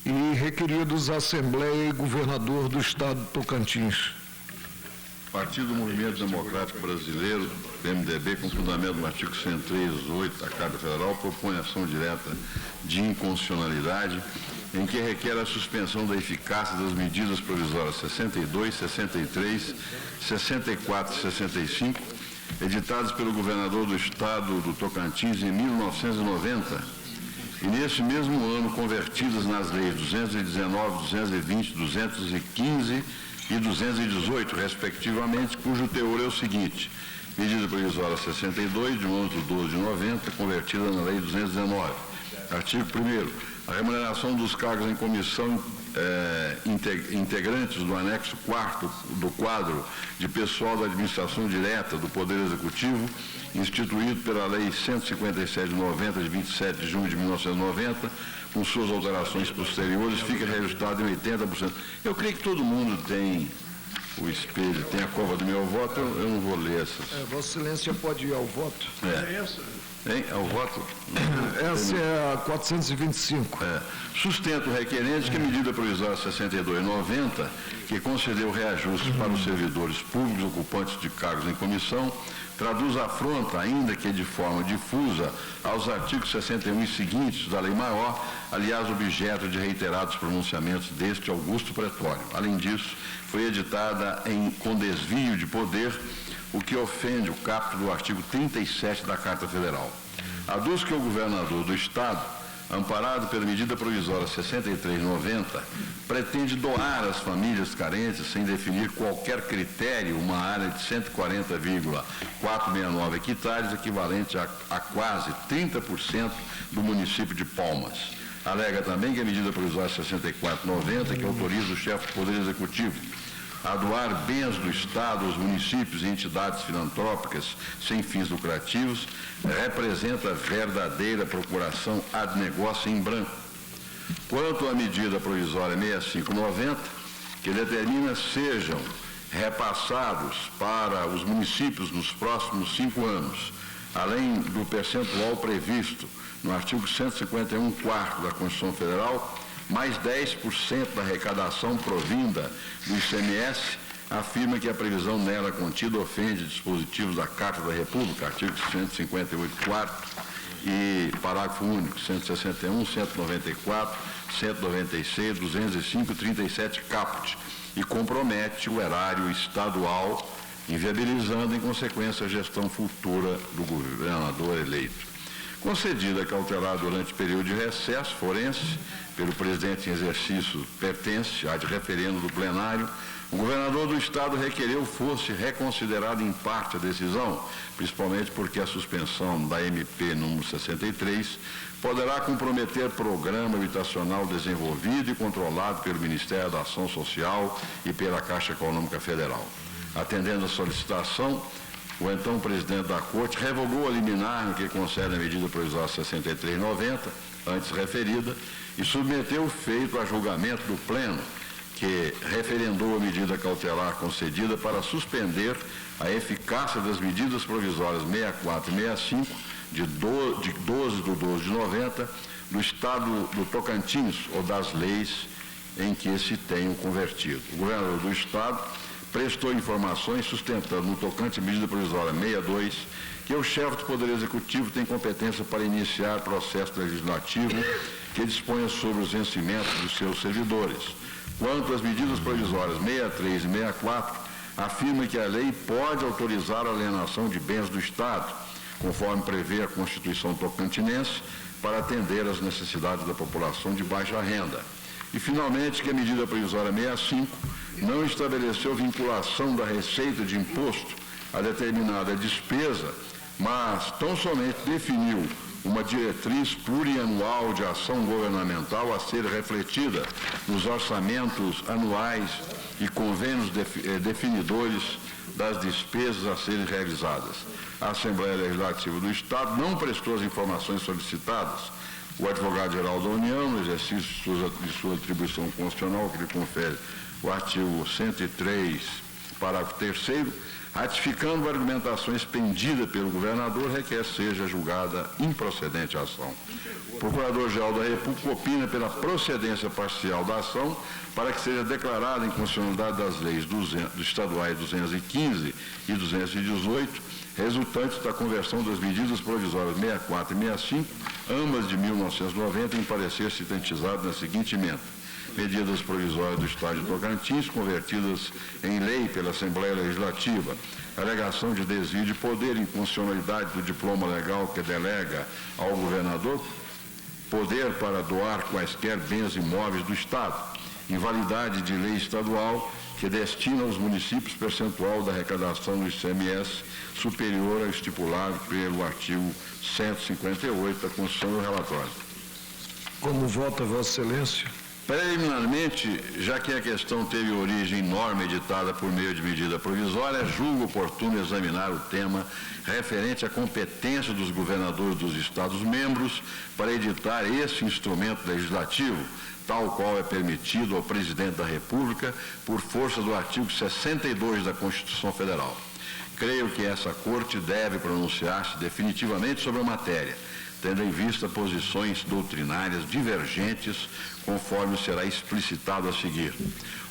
e requeridos Assembleia e Governador do Estado do Tocantins. Partido do Movimento Democrático Brasileiro, PMDB, com fundamento no artigo 103.8 da Carta Federal, propõe ação direta de inconstitucionalidade, em que requer a suspensão da eficácia das medidas provisórias 62, 63, 64 e 65, editadas pelo governador do Estado do Tocantins em 1990, e neste mesmo ano convertidas nas leis 219, 220, 215 e 218, respectivamente, cujo teor é o seguinte: medida provisória 62, de 11 de 12 de 90, convertida na lei 219. Artigo 1º. A remuneração dos cargos em comissão integrantes do anexo 4º do quadro de pessoal da administração direta do Poder Executivo, instituído pela Lei 157 de 90, de 27 de junho de 1990, com suas alterações posteriores, fica registrado em 80%. Eu creio que todo mundo tem o espelho, tem a cova do meu voto, eu não vou ler essas. Vossa Excelência pode ir ao voto? Ao voto? Essa é a 425. Sustenta o requerente que a medida provisória 62/90, que concedeu reajustes para os servidores públicos ocupantes de cargos em comissão, traduz afronta, ainda que de forma difusa, aos artigos 61 e seguintes da Lei Maior, aliás, objeto de reiterados pronunciamentos deste augusto pretório. Além disso, foi editada com desvio de poder, o que ofende o caput do artigo 37 da Carta Federal. Aduz que o governador do Estado, amparado pela medida provisória 6390, pretende doar às famílias carentes, sem definir qualquer critério, uma área de 140,469 hectares, equivalente a quase 30% do município de Palmas. Alega também que a medida provisória 6490, que autoriza o chefe do Poder Executivo a doar bens do Estado aos municípios e entidades filantrópicas sem fins lucrativos, representa verdadeira procuração ad negócio em branco. Quanto à medida provisória 6590, que determina sejam repassados para os municípios nos próximos 5 anos, além do percentual previsto no artigo 151, quarto da Constituição Federal, mais 10% da arrecadação provinda do ICMS, afirma que a previsão nela contida ofende dispositivos da Carta da República, artigo 158, quarto, e parágrafo único, 161, 194, 196, 205 e 37 caput, e compromete o erário estadual, inviabilizando, em consequência, a gestão futura do governador eleito. Concedida a cautelar durante o período de recesso forense, pelo presidente em exercício pertence à de referendo do plenário, o governador do Estado requereu fosse reconsiderada em parte a decisão, principalmente porque a suspensão da MP número 63 poderá comprometer programa habitacional desenvolvido e controlado pelo Ministério da Ação Social e pela Caixa Econômica Federal. Atendendo a solicitação, o então presidente da Corte revogou a liminar no que concerne a medida provisória 6390, antes referida, e submeteu o feito a julgamento do Pleno, que referendou a medida cautelar concedida para suspender a eficácia das medidas provisórias 64 e 65, de 12 de 12 de 90, do Estado do Tocantins, ou das leis em que se tenham convertido. O governador do Estado prestou informações sustentando no tocante à medida provisória 62 que o chefe do Poder Executivo tem competência para iniciar processo legislativo que disponha sobre os vencimentos dos seus servidores. Quanto às medidas provisórias 63 e 64, afirma que a lei pode autorizar a alienação de bens do Estado, conforme prevê a Constituição tocantinense, para atender às necessidades da população de baixa renda. E, finalmente, que a medida provisória 65 não estabeleceu vinculação da receita de imposto a determinada despesa, mas tão somente definiu uma diretriz plurianual de ação governamental a ser refletida nos orçamentos anuais e convênios definidores das despesas a serem realizadas. A Assembleia Legislativa do Estado não prestou as informações solicitadas. O advogado-geral da União, no exercício de sua atribuição constitucional, que lhe confere o artigo 103, parágrafo 3º, ratificando a argumentação expendida pelo governador, requer seja julgada improcedente a ação. O Procurador-Geral da República opina pela procedência parcial da ação para que seja declarada inconstitucionalidade das leis estaduais 215 e 218, resultantes da conversão das medidas provisórias 64 e 65, ambas de 1990, em parecer sintetizado na seguinte emenda: medidas provisórias do Estado de Tocantins, convertidas em lei pela Assembleia Legislativa, alegação de desvio de poder, inconstitucionalidade do diploma legal que delega ao governador poder para doar quaisquer bens imóveis do Estado, invalidade de lei estadual que destina aos municípios percentual da arrecadação do ICMS superior ao estipulado pelo artigo 158 da Constituição do relatório. Como vota Vossa Excelência? Preliminarmente, já que a questão teve origem em norma editada por meio de medida provisória, julgo oportuno examinar o tema referente à competência dos governadores dos Estados-membros para editar esse instrumento legislativo, tal qual é permitido ao Presidente da República por força do artigo 62 da Constituição Federal. Creio que essa Corte deve pronunciar-se definitivamente sobre a matéria, tendo em vista posições doutrinárias divergentes, conforme será explicitado a seguir.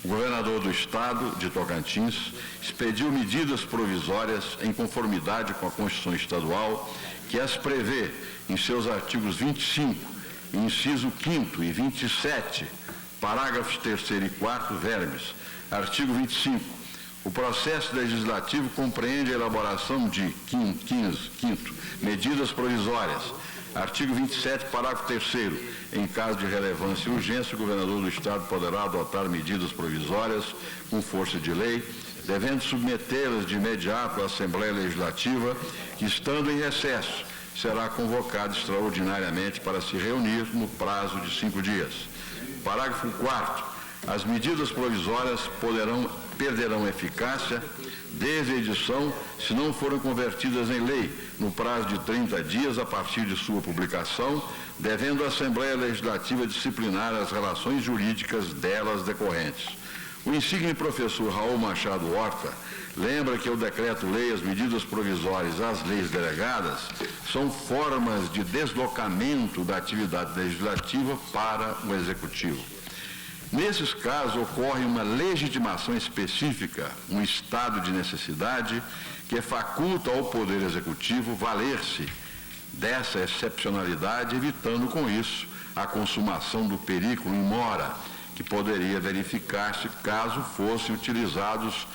O governador do Estado de Tocantins expediu medidas provisórias em conformidade com a Constituição Estadual, que as prevê em seus artigos 25, inciso 5º e 27, parágrafos 3º e 4º, vermes. Artigo 25. O processo legislativo compreende a elaboração de, quinto, medidas provisórias. Artigo 27, parágrafo 3º. Em caso de relevância e urgência, o governador do Estado poderá adotar medidas provisórias com força de lei, devendo submetê-las de imediato à Assembleia Legislativa, que, estando em recesso, será convocado extraordinariamente para se reunir no prazo de 5 dias. Parágrafo 4º. As medidas provisórias perderão eficácia desde a edição, se não forem convertidas em lei, no prazo de 30 dias a partir de sua publicação, devendo a Assembleia Legislativa disciplinar as relações jurídicas delas decorrentes. O insigne professor Raul Machado Horta lembra que o decreto-lei, as medidas provisórias, as leis delegadas, são formas de deslocamento da atividade legislativa para o Executivo. Nesses casos, ocorre uma legitimação específica, um estado de necessidade que faculta ao Poder Executivo valer-se dessa excepcionalidade, evitando com isso a consumação do perículo in mora, que poderia verificar-se caso fossem utilizados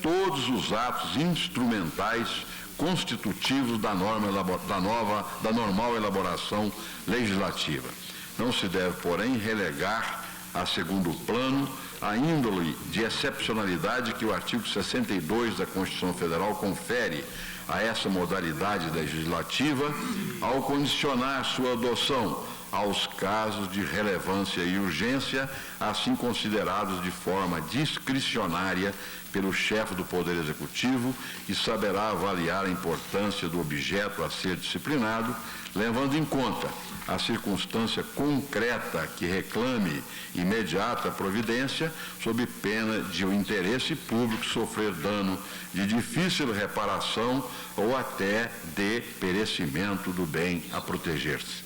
todos os atos instrumentais constitutivos da normal elaboração legislativa. Não se deve, porém, relegar a segundo plano a índole de excepcionalidade que o artigo 62 da Constituição Federal confere a essa modalidade legislativa ao condicionar sua adoção aos casos de relevância e urgência, assim considerados de forma discricionária pelo chefe do Poder Executivo, que saberá avaliar a importância do objeto a ser disciplinado, levando em conta a circunstância concreta que reclame imediata providência, sob pena de o interesse público sofrer dano de difícil reparação ou até de perecimento do bem a proteger-se.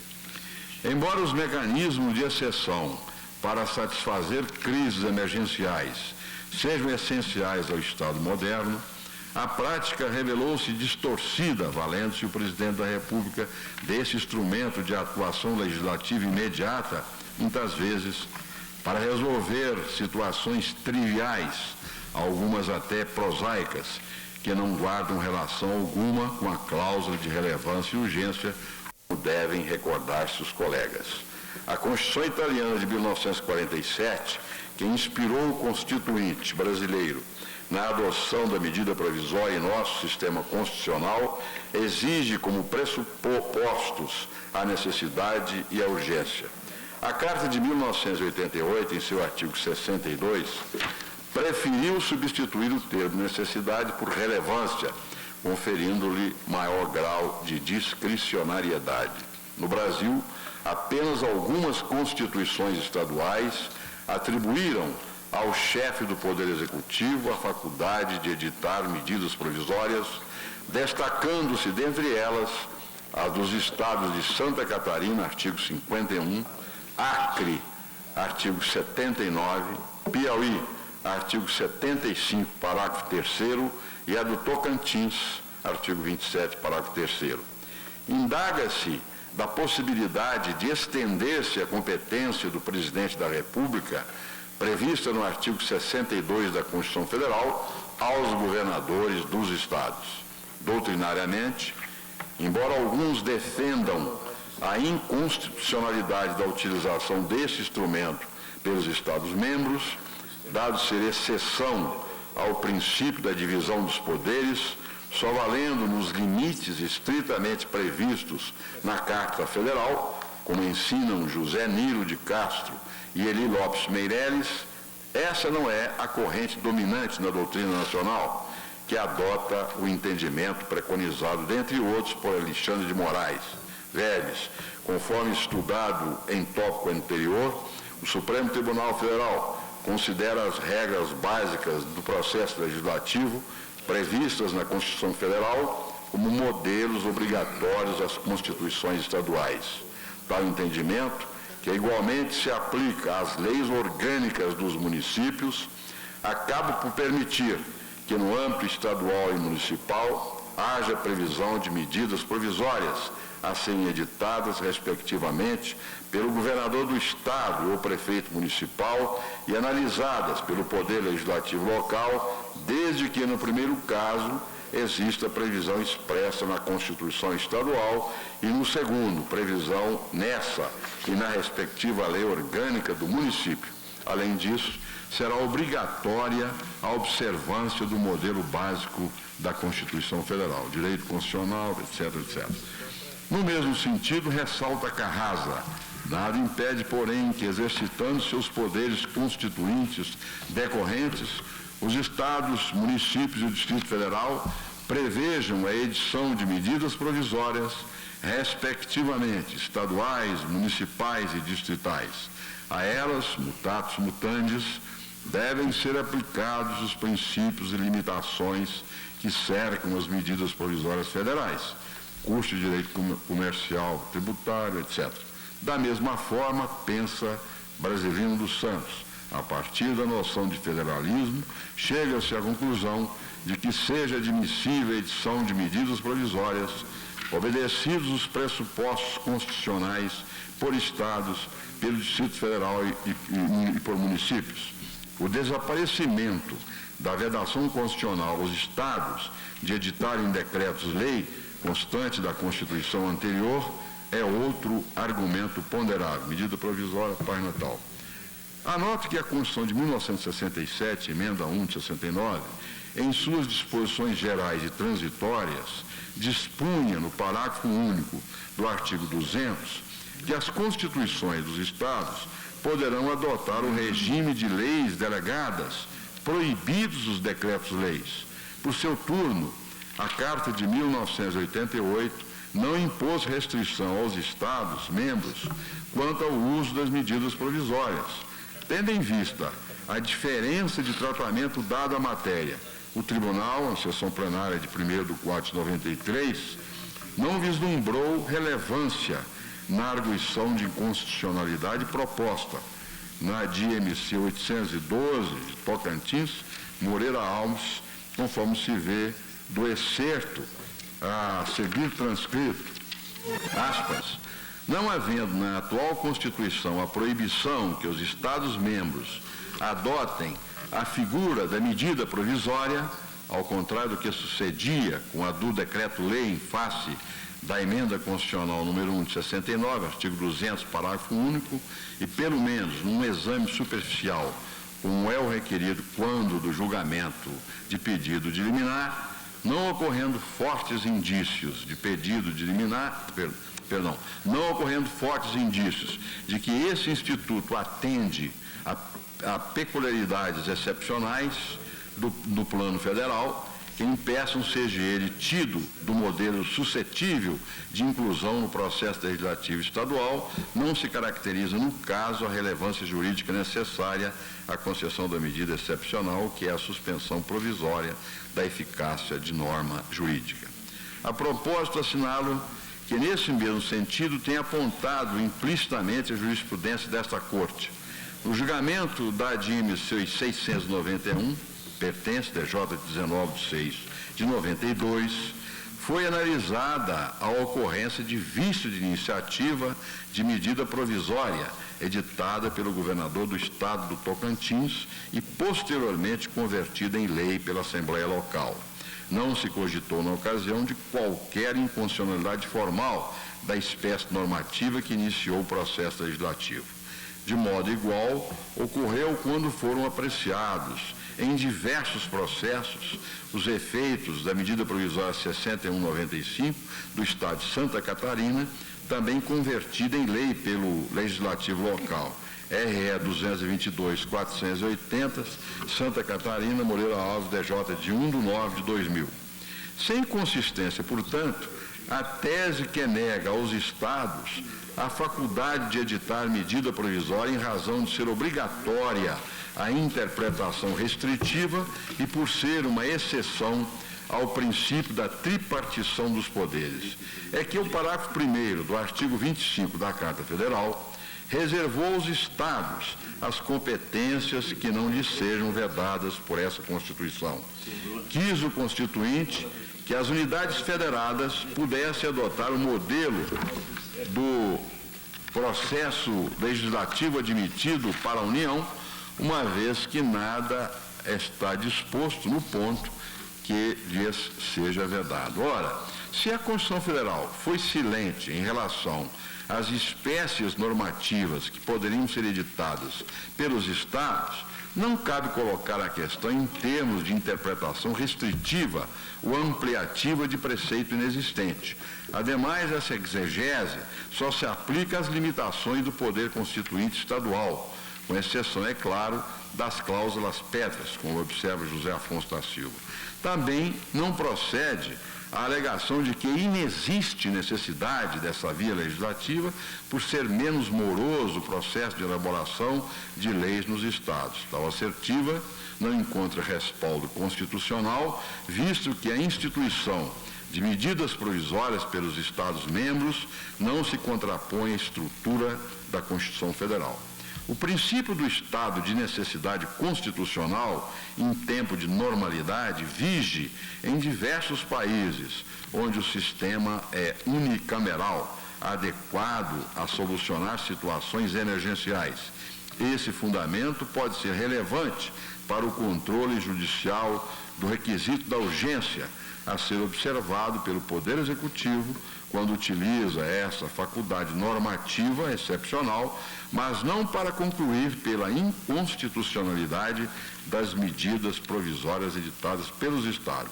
Embora os mecanismos de exceção para satisfazer crises emergenciais sejam essenciais ao Estado moderno, a prática revelou-se distorcida, valendo-se o Presidente da República desse instrumento de atuação legislativa imediata, muitas vezes, para resolver situações triviais, algumas até prosaicas, que não guardam relação alguma com a cláusula de relevância e urgência, como devem recordar-se os colegas. A Constituição Italiana de 1947, que inspirou o Constituinte brasileiro na adoção da medida provisória em nosso sistema constitucional, exige como pressupostos a necessidade e a urgência. A Carta de 1988, em seu artigo 62, preferiu substituir o termo necessidade por relevância, conferindo-lhe maior grau de discricionariedade. No Brasil, apenas algumas constituições estaduais atribuíram ao chefe do Poder Executivo a faculdade de editar medidas provisórias, destacando-se dentre elas a dos estados de Santa Catarina, artigo 51, Acre, artigo 79, Piauí, artigo 75, parágrafo 3º, e a do Tocantins, artigo 27, parágrafo 3º. Indaga-se da possibilidade de estender-se a competência do Presidente da República, prevista no artigo 62 da Constituição Federal, aos governadores dos estados. Doutrinariamente, embora alguns defendam a inconstitucionalidade da utilização desse instrumento pelos Estados-membros, dado ser exceção ao princípio da divisão dos poderes, só valendo nos limites estritamente previstos na Carta Federal, como ensinam José Nilo de Castro e Eli Lopes Meireles, essa não é a corrente dominante na doutrina nacional, que adota o entendimento preconizado, dentre outros, por Alexandre de Moraes. Vermes, conforme estudado em tópico anterior, o Supremo Tribunal Federal considera as regras básicas do processo legislativo previstas na Constituição Federal como modelos obrigatórios às constituições estaduais. Tal entendimento, que igualmente se aplica às leis orgânicas dos municípios, acaba por permitir que no âmbito estadual e municipal haja previsão de medidas provisórias a serem editadas, respectivamente, pelo governador do Estado ou prefeito municipal e analisadas pelo Poder Legislativo local, desde que, no primeiro caso, exista previsão expressa na Constituição Estadual e, no segundo, previsão nessa e na respectiva lei orgânica do município. Além disso, será obrigatória a observância do modelo básico da Constituição Federal, direito constitucional, etc., etc. No mesmo sentido, ressalta Carrasa: nada impede, porém, que, exercitando seus poderes constituintes decorrentes, os estados, municípios e o Distrito Federal prevejam a edição de medidas provisórias, respectivamente, estaduais, municipais e distritais. A elas, mutatis mutandis, devem ser aplicados os princípios e limitações que cercam as medidas provisórias federais, custo de direito comercial, tributário, etc. Da mesma forma, pensa Brasilino dos Santos. A partir da noção de federalismo, chega-se à conclusão de que seja admissível a edição de medidas provisórias, obedecidos os pressupostos constitucionais por estados, pelo Distrito Federal e por municípios. O desaparecimento da vedação constitucional aos estados de editarem decretos-lei constante da Constituição anterior é outro argumento ponderável. Medida provisória, página tal. Anote que a Constituição de 1967, emenda 1 de 69, em suas disposições gerais e transitórias, dispunha no parágrafo único do artigo 200 que as constituições dos estados poderão adotar o regime de leis delegadas, proibidos os decretos-leis. Por seu turno, a Carta de 1988 não impôs restrição aos estados membros quanto ao uso das medidas provisórias. Tendo em vista a diferença de tratamento dado à matéria, o Tribunal, na sessão plenária de 1º de 4 de 93, não vislumbrou relevância na arguição de inconstitucionalidade proposta na DMC 812 de Tocantins, Moreira Alves, conforme se vê do excerto a seguir transcrito, aspas, não havendo na atual Constituição a proibição que os Estados-membros adotem a figura da medida provisória, ao contrário do que sucedia com a do decreto-lei em face da emenda constitucional número 1 de 69, artigo 200, parágrafo único, e pelo menos num exame superficial, como é o requerido quando do julgamento de pedido de liminar, não ocorrendo fortes indícios de pedido de liminar, não ocorrendo fortes indícios de que esse instituto atende a peculiaridades excepcionais do plano federal, que impeçam seja ele tido do modelo suscetível de inclusão no processo legislativo estadual, não se caracteriza, no caso, a relevância jurídica necessária à concessão da medida excepcional, que é a suspensão provisória da eficácia de norma jurídica. A propósito, assinalo que, nesse mesmo sentido, tem apontado implicitamente a jurisprudência desta Corte. No julgamento da ADIME 691, pertence DJ 19 de 6 de 92, foi analisada a ocorrência de vício de iniciativa de medida provisória editada pelo governador do estado do Tocantins e posteriormente convertida em lei pela Assembleia Local. Não se cogitou na ocasião de qualquer inconstitucionalidade formal da espécie normativa que iniciou o processo legislativo. De modo igual, ocorreu quando foram apreciados em diversos processos os efeitos da medida provisória 6195 do Estado de Santa Catarina, também convertida em lei pelo Legislativo Local. RE 222.480, Santa Catarina, Moreira Alves, DJ de 1 de 9 de 2000. Sem consistência, portanto, a tese que nega aos estados a faculdade de editar medida provisória em razão de ser obrigatória a interpretação restritiva e por ser uma exceção ao princípio da tripartição dos poderes é que o parágrafo 1º do artigo 25 da Carta Federal reservou aos Estados as competências que não lhes sejam vedadas por essa Constituição. Quis o Constituinte que as unidades federadas pudessem adotar o modelo do processo legislativo admitido para a União, uma vez que nada está disposto no ponto que lhes seja vedado. Ora, se a Constituição Federal foi silente em relação às espécies normativas que poderiam ser editadas pelos Estados, não cabe colocar a questão em termos de interpretação restritiva ou ampliativa de preceito inexistente. Ademais, essa exegese só se aplica às limitações do poder constituinte estadual, com exceção, é claro, das cláusulas pétreas, como observa José Afonso da Silva. Também não procede a alegação de que inexiste necessidade dessa via legislativa por ser menos moroso o processo de elaboração de leis nos Estados. Tal assertiva não encontra respaldo constitucional, visto que a instituição de medidas provisórias pelos Estados-membros não se contrapõe à estrutura da Constituição Federal. O princípio do estado de necessidade constitucional em tempo de normalidade vige em diversos países, onde o sistema é unicameral, adequado a solucionar situações emergenciais. Esse fundamento pode ser relevante para o controle judicial do requisito da urgência a ser observado pelo Poder Executivo quando utiliza essa faculdade normativa excepcional, mas não para concluir pela inconstitucionalidade das medidas provisórias editadas pelos Estados.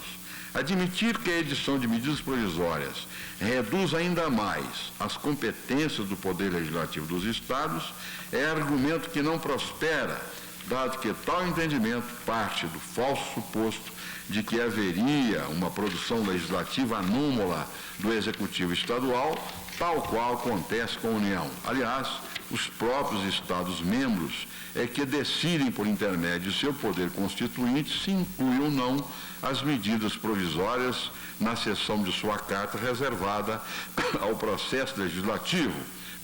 Admitir que a edição de medidas provisórias reduz ainda mais as competências do Poder Legislativo dos Estados é argumento que não prospera, dado que tal entendimento parte do falso suposto de que haveria uma produção legislativa anômala do Executivo Estadual, tal qual acontece com a União. Aliás, os próprios Estados-membros é que decidem, por intermédio de seu poder constituinte, se inclui ou não as medidas provisórias na seção de sua carta reservada ao processo legislativo,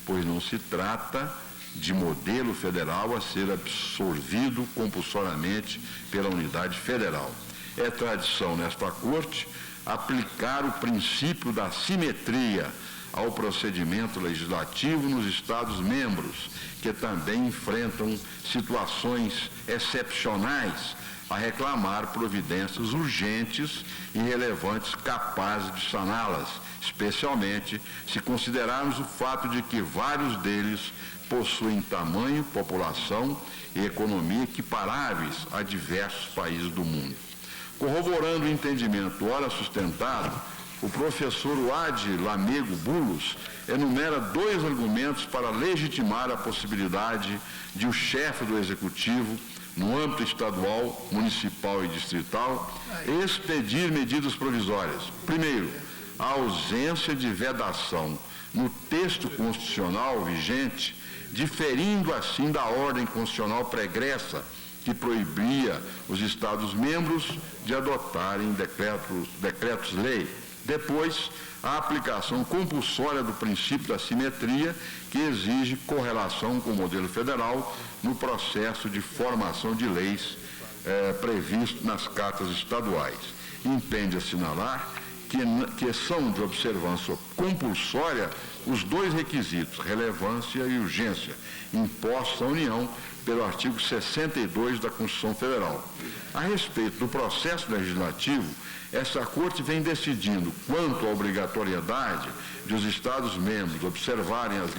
pois não se trata de modelo federal a ser absorvido compulsoriamente pela unidade federal. É tradição nesta Corte aplicar o princípio da simetria ao procedimento legislativo nos Estados-membros, que também enfrentam situações excepcionais a reclamar providências urgentes e relevantes capazes de saná-las, especialmente se considerarmos o fato de que vários deles possuem tamanho, população e economia equiparáveis a diversos países do mundo. Corroborando o entendimento ora sustentado, o professor Wade Lamego Bulos enumera 2 argumentos para legitimar a possibilidade de o chefe do Executivo, no âmbito estadual, municipal e distrital, expedir medidas provisórias. Primeiro, a ausência de vedação no texto constitucional vigente, diferindo assim da ordem constitucional pregressa, que proibia os Estados-membros de adotarem decretos-lei. Depois, a aplicação compulsória do princípio da simetria, que exige correlação com o modelo federal no processo de formação de leis previsto nas cartas estaduais. Impende assinalar que são de observância compulsória os 2 requisitos, relevância e urgência, impostos à União pelo artigo 62 da Constituição Federal. A respeito do processo legislativo, essa Corte vem decidindo quanto à obrigatoriedade de os Estados-membros observarem as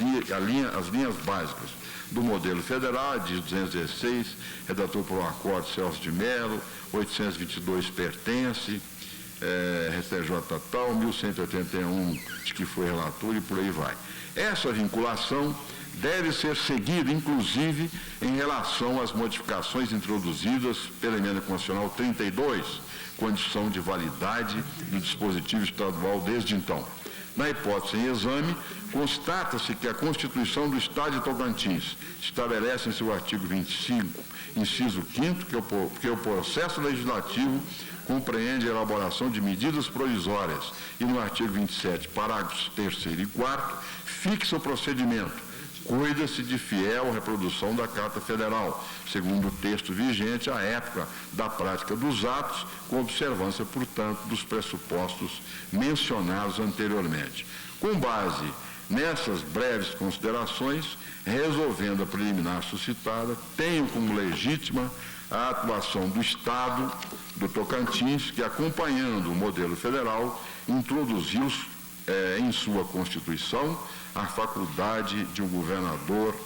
linhas básicas do modelo federal, diz 216, redator por um acordo Celso de Mello, 822 pertence, STJ tal, 1181 de que foi relator e por aí vai. Essa vinculação deve ser seguida, inclusive, em relação às modificações introduzidas pela Emenda Constitucional 32, condição de validade do dispositivo estadual desde então. Na hipótese em exame, constata-se que a Constituição do Estado de Tocantins estabelece em seu artigo 25, inciso 5º, que o processo legislativo compreende a elaboração de medidas provisórias e no artigo 27, parágrafos 3º e 4º, fixa o procedimento. Cuida-se de fiel reprodução da Carta Federal, segundo o texto vigente à época da prática dos atos, com observância, portanto, dos pressupostos mencionados anteriormente. Com base nessas breves considerações, resolvendo a preliminar suscitada, tenho como legítima a atuação do Estado do Tocantins, que, acompanhando o modelo federal, introduziu em sua Constituição a faculdade de um governador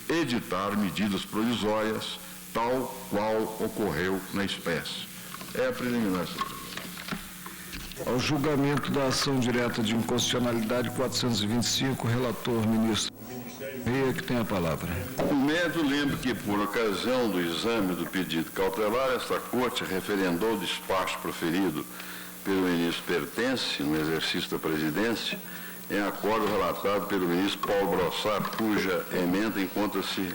editar medidas provisórias, tal qual ocorreu na espécie. É a preliminar, senhor presidente. Ao julgamento da ação direta de inconstitucionalidade 425, relator ministro Reia, que tem a palavra. O mérito lembro que, por ocasião do exame do pedido cautelar, esta Corte referendou o despacho proferido pelo ministro Pertence, no exercício da presidência, em acordo relatado pelo ministro Paulo Brossard, cuja emenda encontra-se...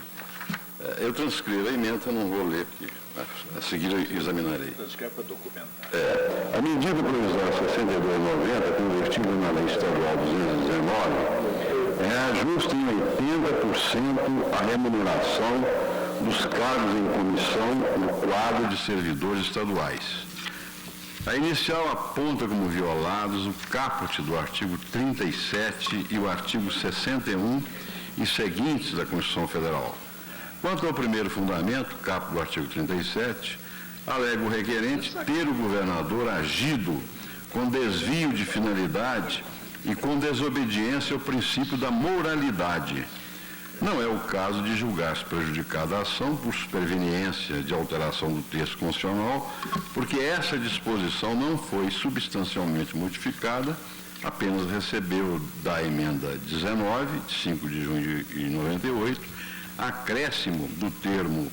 Eu transcrevo a emenda, não vou ler, porque a seguir eu examinarei. A medida provisória 6290, convertida na Lei Estadual 219, reajusta em 80% a remuneração dos cargos em comissão no quadro de servidores estaduais. A inicial aponta como violados o caput do artigo 37 e o artigo 61 e seguintes da Constituição Federal. Quanto ao primeiro fundamento, caput do artigo 37, alega o requerente ter o governador agido com desvio de finalidade e com desobediência ao princípio da moralidade. Não é o caso de julgar-se prejudicada a ação por superveniência de alteração do texto constitucional, porque essa disposição não foi substancialmente modificada, apenas recebeu da emenda 19, de 5 de junho de 98, acréscimo do termo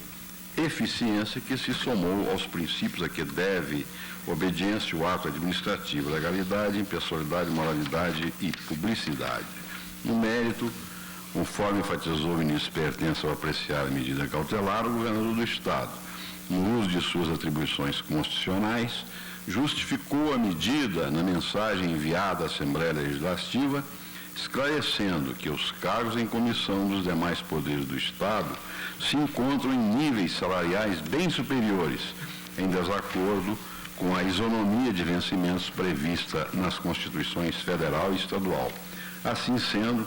eficiência que se somou aos princípios a que deve obediência o ato administrativo, legalidade, impessoalidade, moralidade e publicidade. No mérito, conforme enfatizou o ministro Pertence ao apreciar a medida cautelar, o governador do Estado, no uso de suas atribuições constitucionais, justificou a medida na mensagem enviada à Assembleia Legislativa, esclarecendo que os cargos em comissão dos demais poderes do Estado se encontram em níveis salariais bem superiores, em desacordo com a isonomia de vencimentos prevista nas Constituições Federal e Estadual. Assim sendo,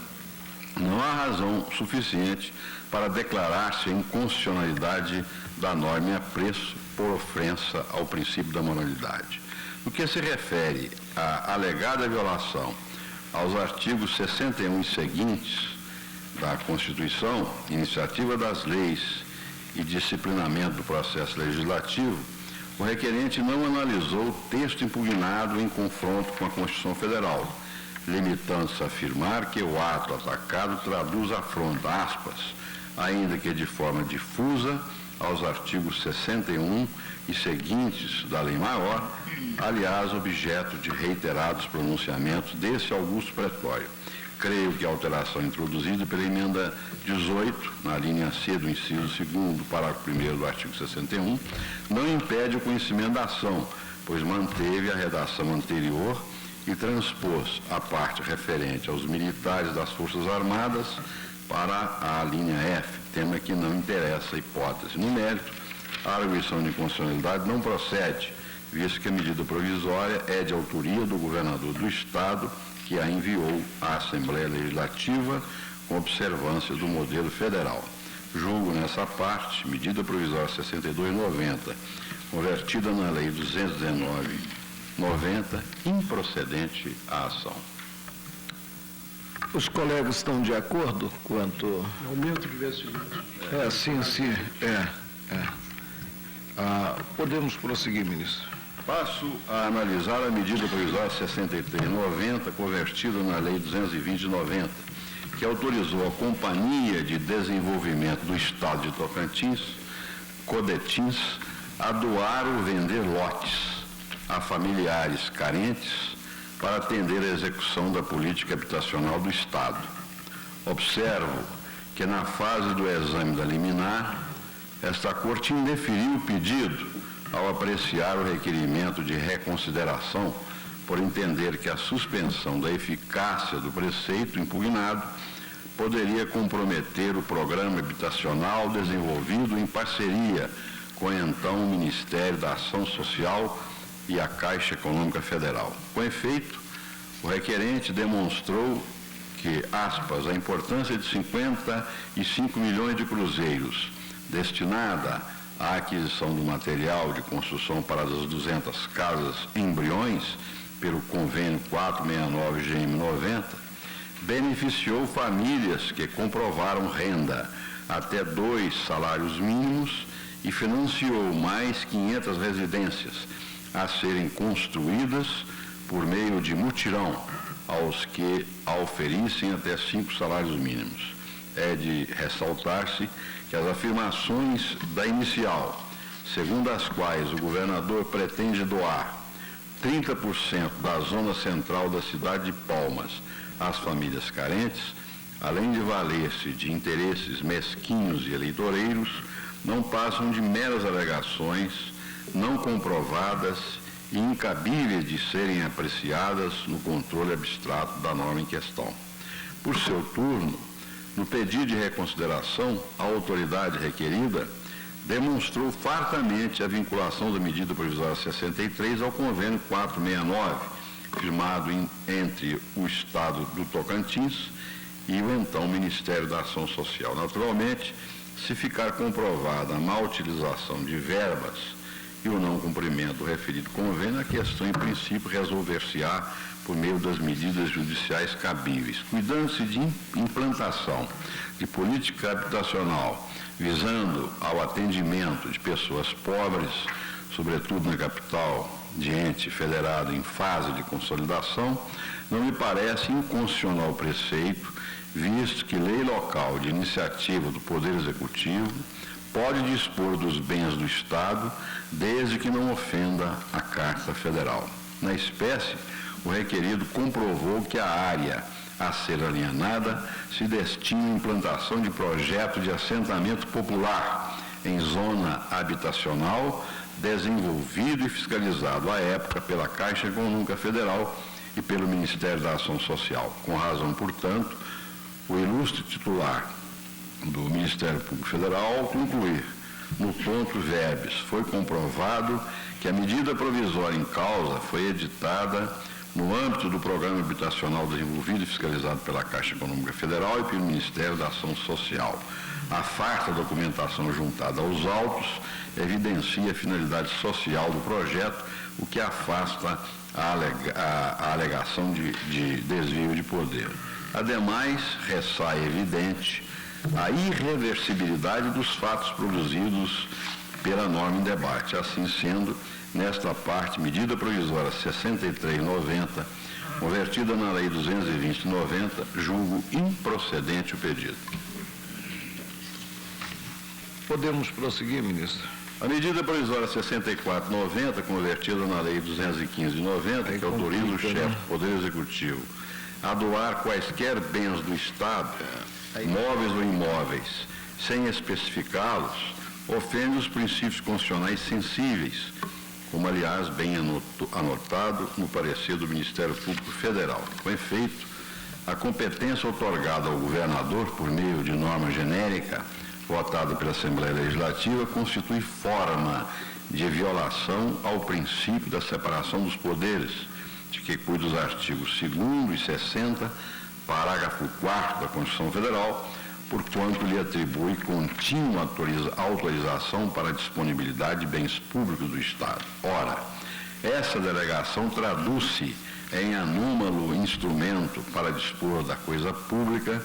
não há razão suficiente para declarar-se a inconstitucionalidade da norma em apreço por ofensa ao princípio da moralidade. No que se refere à alegada violação aos artigos 61 e seguintes da Constituição, iniciativa das leis e disciplinamento do processo legislativo, o requerente não analisou o texto impugnado em confronto com a Constituição Federal, limitando-se a afirmar que o ato atacado traduz afronta, aspas, ainda que de forma difusa, aos artigos 61 e seguintes da Lei Maior, aliás, objeto de reiterados pronunciamentos desse augusto pretório. Creio que a alteração introduzida pela emenda 18, na linha C do inciso 2º do parágrafo 1º do artigo 61, não impede o conhecimento da ação, pois manteve a redação anterior e transpôs a parte referente aos militares das Forças Armadas para a linha F, tema que não interessa a hipótese. No mérito, a arguição de inconstitucionalidade não procede, visto que a medida provisória é de autoria do governador do Estado, que a enviou à Assembleia Legislativa com observância do modelo federal. Julgo nessa parte, medida provisória 6290, convertida na Lei 219/90, improcedente a ação. Os colegas estão de acordo quanto... Aumento de vencimento. Sim. Podemos prosseguir, ministro. Passo a analisar a medida provisória 6390, convertida na Lei 220/90, que autorizou a Companhia de Desenvolvimento do Estado de Tocantins, Codetins, a doar ou vender lotes a familiares carentes para atender à execução da política habitacional do Estado. Observo que, na fase do exame da liminar, esta Corte indeferiu o pedido ao apreciar o requerimento de reconsideração, por entender que a suspensão da eficácia do preceito impugnado poderia comprometer o programa habitacional desenvolvido em parceria com o então Ministério da Ação Social e a Caixa Econômica Federal. Com efeito, o requerente demonstrou que, aspas, a importância de 55 milhões de cruzeiros destinada à aquisição do material de construção para as 200 casas embriões pelo convênio 469-GM90, beneficiou famílias que comprovaram renda até 2 salários mínimos e financiou mais 500 residências a serem construídas por meio de mutirão aos que oferissem até 5 salários mínimos. É de ressaltar-se que as afirmações da inicial, segundo as quais o governador pretende doar 30% da zona central da cidade de Palmas às famílias carentes, além de valer-se de interesses mesquinhos e eleitoreiros, não passam de meras alegações não comprovadas e incabíveis de serem apreciadas no controle abstrato da norma em questão. Por seu turno, no pedido de reconsideração, a autoridade requerida demonstrou fartamente a vinculação da medida provisória 63 ao convênio 469, firmado entre o Estado do Tocantins e o então Ministério da Ação Social. Naturalmente, se ficar comprovada a má utilização de verbas e o não cumprimento do referido convênio, a questão, em princípio, resolver-se-á por meio das medidas judiciais cabíveis. Cuidando-se de implantação de política habitacional visando ao atendimento de pessoas pobres, sobretudo na capital de ente federado em fase de consolidação, não me parece inconstitucional o preceito, visto que lei local de iniciativa do Poder Executivo pode dispor dos bens do Estado, desde que não ofenda a Carta Federal. Na espécie, o requerido comprovou que a área a ser alienada se destina à implantação de projeto de assentamento popular em zona habitacional, desenvolvido e fiscalizado à época pela Caixa Econômica Federal e pelo Ministério da Ação Social. Com razão, portanto, o ilustre titular do Ministério Público Federal, ao concluir no ponto verbis, foi comprovado que a medida provisória em causa foi editada no âmbito do Programa Habitacional desenvolvido e fiscalizado pela Caixa Econômica Federal e pelo Ministério da Ação Social. A farta documentação juntada aos autos evidencia a finalidade social do projeto, o que afasta a alegação de desvio de poder. Ademais, ressai evidente a irreversibilidade dos fatos produzidos pela norma em debate. Assim sendo, nesta parte, medida provisória 6390, convertida na Lei 220/90, julgo improcedente o pedido. Podemos prosseguir, ministro. A medida provisória 6490, convertida na Lei 215/90, que autoriza o chefe do Poder Executivo a doar quaisquer bens do Estado, móveis ou imóveis, sem especificá-los, ofende os princípios constitucionais sensíveis, como, aliás, bem anotado no parecer do Ministério Público Federal. Com efeito, a competência outorgada ao governador por meio de norma genérica, votada pela Assembleia Legislativa, constitui forma de violação ao princípio da separação dos poderes, de que cuida os artigos 2º e 60, parágrafo 4º da Constituição Federal, porquanto lhe atribui contínua autorização para a disponibilidade de bens públicos do Estado. Ora, essa delegação traduz-se em anômalo instrumento para dispor da coisa pública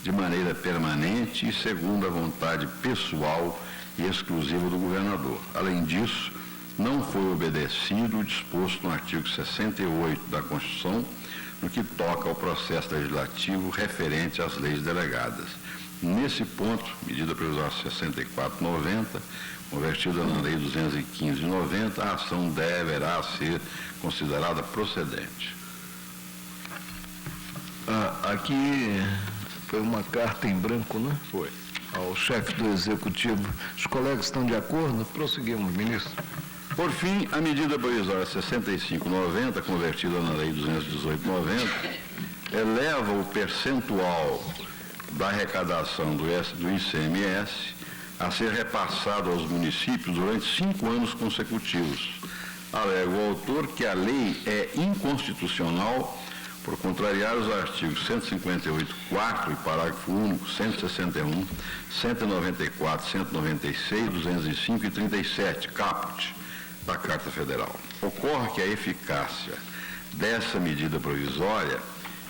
de maneira permanente e segundo a vontade pessoal e exclusiva do governador. Além disso, não foi obedecido o disposto no artigo 68 da Constituição, no que toca ao processo legislativo referente às leis delegadas. Nesse ponto, medida provisória 6490, convertida na Lei 215/90, a ação deverá ser considerada procedente. Aqui foi uma carta em branco, né? Foi. Ao chefe do Executivo. Os colegas estão de acordo? Prosseguimos, ministro. Por fim, a medida provisória 6590, convertida na Lei 218/90, eleva o percentual da arrecadação do ICMS a ser repassado aos municípios durante 5 anos consecutivos. Alega o autor que a lei é inconstitucional por contrariar os artigos 158, 4 e parágrafo único, 161, 194, 196, 205 e 37, caput, da Carta Federal. Ocorre que a eficácia dessa medida provisória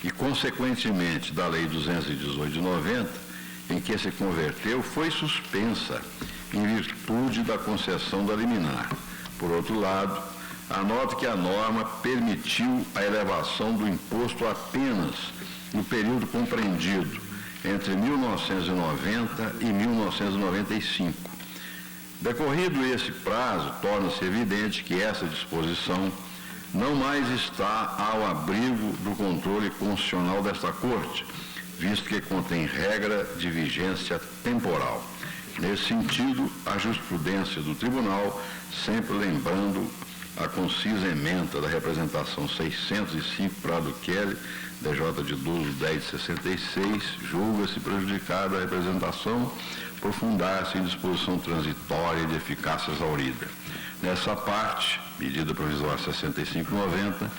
e, consequentemente, da Lei 218 de 90, em que se converteu, foi suspensa em virtude da concessão da liminar. Por outro lado, anoto que a norma permitiu a elevação do imposto apenas no período compreendido entre 1990 e 1995. Decorrido esse prazo, torna-se evidente que essa disposição não mais está ao abrigo do controle constitucional desta Corte, visto que contém regra de vigência temporal. Nesse sentido, a jurisprudência do Tribunal, sempre lembrando a concisa ementa da representação 605 Prado Kelly, DJ de 12/10/66, julga-se prejudicada a representação por fundar-se em disposição transitória de eficácia exaurida. Nessa parte, medida provisória 6590,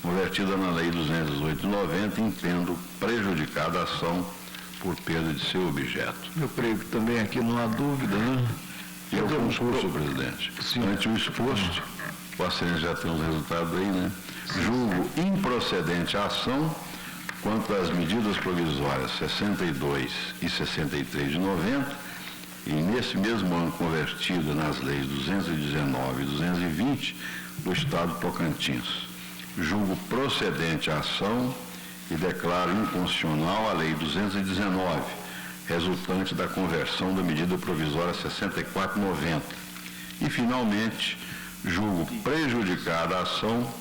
convertida na Lei 218/90, entendo prejudicada a ação por perda de seu objeto. Eu creio que também aqui não há dúvida, né? E o concurso, presidente. Sim. Ante o exposto, o Excelência já tem os resultados aí, né? Julgo improcedente a ação quanto às medidas provisórias 62 e 63 de 90, e nesse mesmo ano convertida nas leis 219 e 220 do Estado do Tocantins. Julgo procedente a ação e declaro inconstitucional a Lei 219, resultante da conversão da medida provisória 64/90. E, finalmente, julgo prejudicada a ação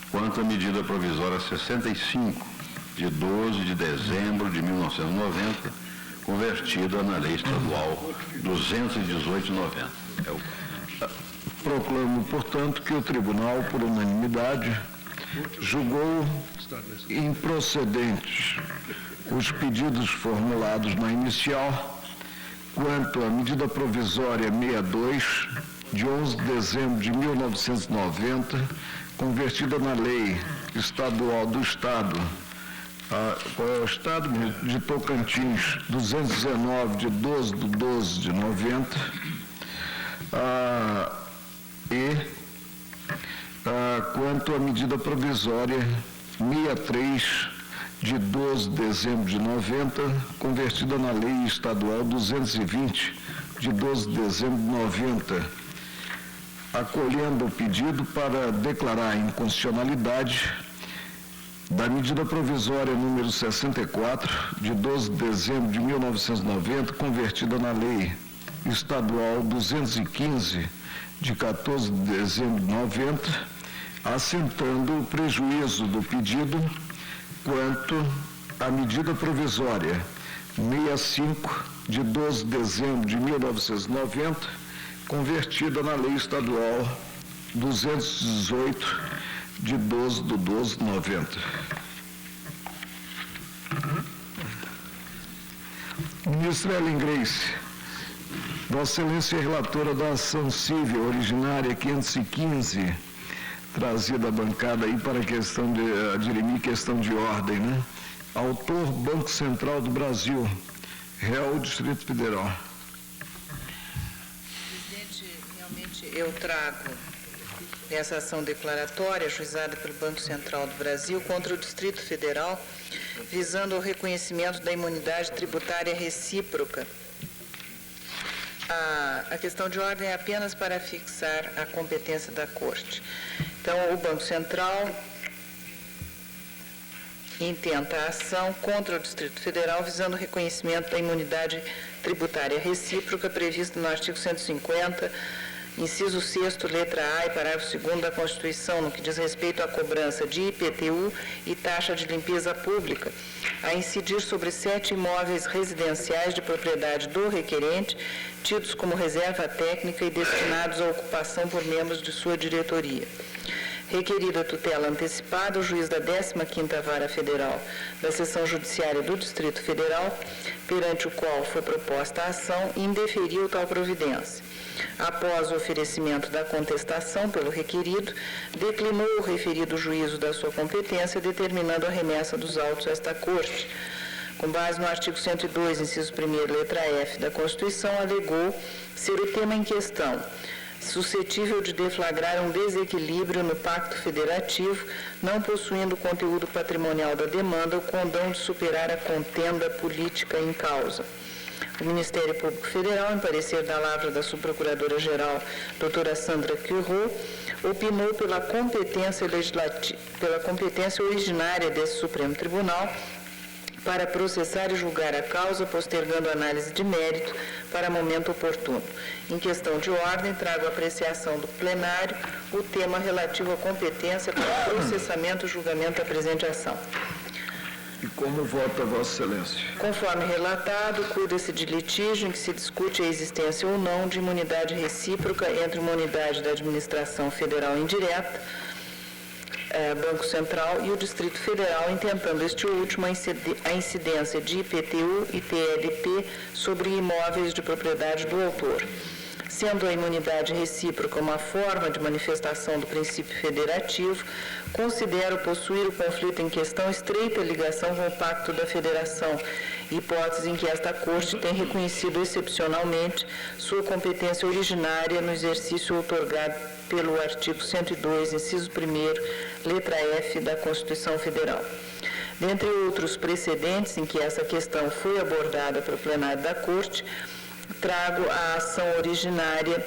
quanto à medida provisória 65, de 12 de dezembro de 1990, convertida na Lei Estadual 218/90. Proclamo, portanto, que o Tribunal, por unanimidade, julgou improcedentes os pedidos formulados na inicial quanto à medida provisória 62, de 11 de dezembro de 1990, convertida na Lei Estadual do Estado, qual é o Estado? De Tocantins, 219, de 12/12/90, quanto à medida provisória 63, de 12 de dezembro de 90, convertida na Lei Estadual 220, de 12 de dezembro de 90, acolhendo o pedido para declarar a inconstitucionalidade da medida provisória número 64, de 12 de dezembro de 1990, convertida na Lei Estadual 215, de 14 de dezembro de 90, assentando o prejuízo do pedido quanto à medida provisória 65, de 12 de dezembro de 1990, convertida na Lei Estadual 218, de 12/12/90. Ministra Ellen Grace, Vossa Excelência é relatora da ação civil originária 515, trazida à bancada aí para dirimir questão de ordem, né? Autor, Banco Central do Brasil, réu, Distrito Federal. Presidente, realmente eu trago essa ação declaratória ajuizada pelo Banco Central do Brasil contra o Distrito Federal, visando o reconhecimento da imunidade tributária recíproca. A questão de ordem é apenas para fixar a competência da Corte. Então, o Banco Central intenta a ação contra o Distrito Federal visando o reconhecimento da imunidade tributária recíproca prevista no artigo 150, inciso 6º, letra A e parágrafo 2º da Constituição, no que diz respeito à cobrança de IPTU e taxa de limpeza pública, a incidir sobre 7 imóveis residenciais de propriedade do requerente, tidos como reserva técnica e destinados à ocupação por membros de sua diretoria. Requerida tutela antecipada, o juiz da 15ª Vara Federal da Seção Judiciária do Distrito Federal, perante o qual foi proposta a ação, indeferiu tal providência. Após o oferecimento da contestação pelo requerido, declinou o referido juízo da sua competência, determinando a remessa dos autos a esta Corte. Com base no artigo 102, inciso 1º, letra F da Constituição, alegou ser o tema em questão suscetível de deflagrar um desequilíbrio no pacto federativo, não possuindo o conteúdo patrimonial da demanda, o condão de superar a contenda política em causa. O Ministério Público Federal, em parecer da lavra da Subprocuradora-Geral, doutora Sandra Curro, opinou pela competência originária desse Supremo Tribunal para processar e julgar a causa, postergando a análise de mérito para momento oportuno. Em questão de ordem, trago a apreciação do plenário o tema relativo à competência para processamento e julgamento da presente ação. E como vota Vossa Excelência? Conforme relatado, cuida-se de litígio em que se discute a existência ou não de imunidade recíproca entre uma unidade da administração federal indireta, Banco Central, e o Distrito Federal, intentando este último a incidência de IPTU e TLP sobre imóveis de propriedade do autor. Sendo a imunidade recíproca uma forma de manifestação do princípio federativo, considero possuir o conflito em questão estreita ligação com o Pacto da Federação, hipótese em que esta Corte tem reconhecido excepcionalmente sua competência originária no exercício outorgado pelo artigo 102, inciso 1º, letra F da Constituição Federal. Dentre outros precedentes em que essa questão foi abordada pelo plenário da Corte, trago a ação originária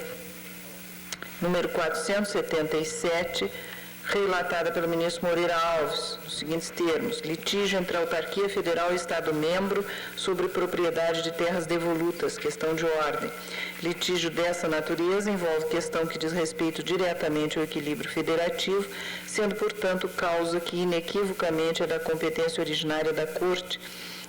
número 477, relatada pelo ministro Moreira Alves, nos seguintes termos: litígio entre a autarquia federal e Estado-membro sobre propriedade de terras devolutas, questão de ordem. Litígio dessa natureza envolve questão que diz respeito diretamente ao equilíbrio federativo, sendo, portanto, causa que inequivocamente é da competência originária da Corte,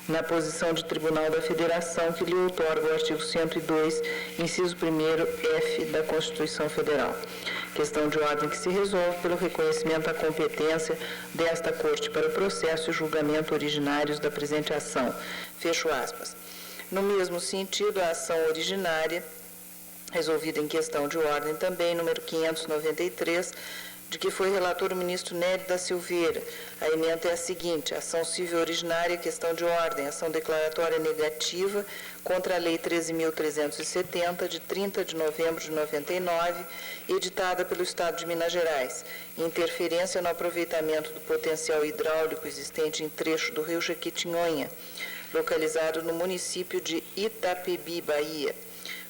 na posição de Tribunal da Federação, que lhe outorga o artigo 102, inciso 1º F da Constituição Federal. Questão de ordem que se resolve pelo reconhecimento da competência desta Corte para o processo e julgamento originários da presente ação. Fecho aspas. No mesmo sentido, a ação originária, resolvida em questão de ordem também, número 593, de que foi relator o ministro Nery da Silveira. A emenda é a seguinte: ação civil originária, questão de ordem, ação declaratória negativa contra a Lei 13.370, de 30 de novembro de 99, editada pelo Estado de Minas Gerais, interferência no aproveitamento do potencial hidráulico existente em trecho do rio Jequitinhonha, localizado no município de Itapebi, Bahia.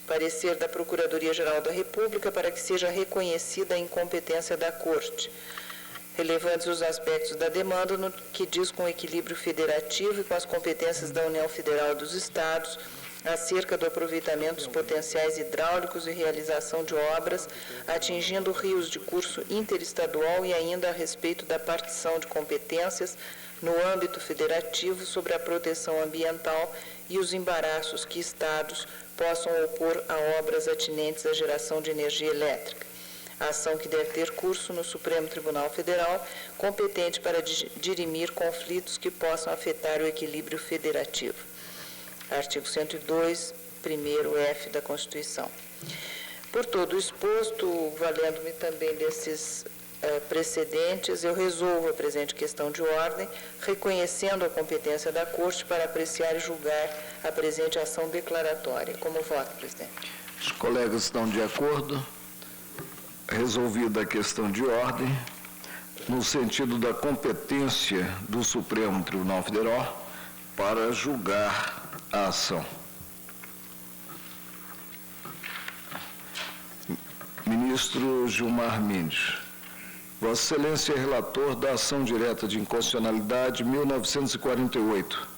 Parecer da Procuradoria-Geral da República para que seja reconhecida a incompetência da Corte. Relevantes os aspectos da demanda no que diz com o equilíbrio federativo e com as competências da União Federal e dos Estados acerca do aproveitamento dos potenciais hidráulicos e realização de obras atingindo rios de curso interestadual e ainda a respeito da partição de competências no âmbito federativo sobre a proteção ambiental e os embaraços que estados possam opor a obras atinentes à geração de energia elétrica. A ação que deve ter curso no Supremo Tribunal Federal, competente para dirimir conflitos que possam afetar o equilíbrio federativo. Artigo 102, 1º F da Constituição. Por todo o exposto, valendo-me também desses precedentes, eu resolvo a presente questão de ordem, reconhecendo a competência da Corte para apreciar e julgar a presente ação declaratória. Como voto, presidente? Os colegas estão de acordo? Resolvida a questão de ordem, no sentido da competência do Supremo Tribunal Federal para julgar a ação. Ministro Gilmar Mendes. Vossa Excelência é relator da ação direta de inconstitucionalidade 1948,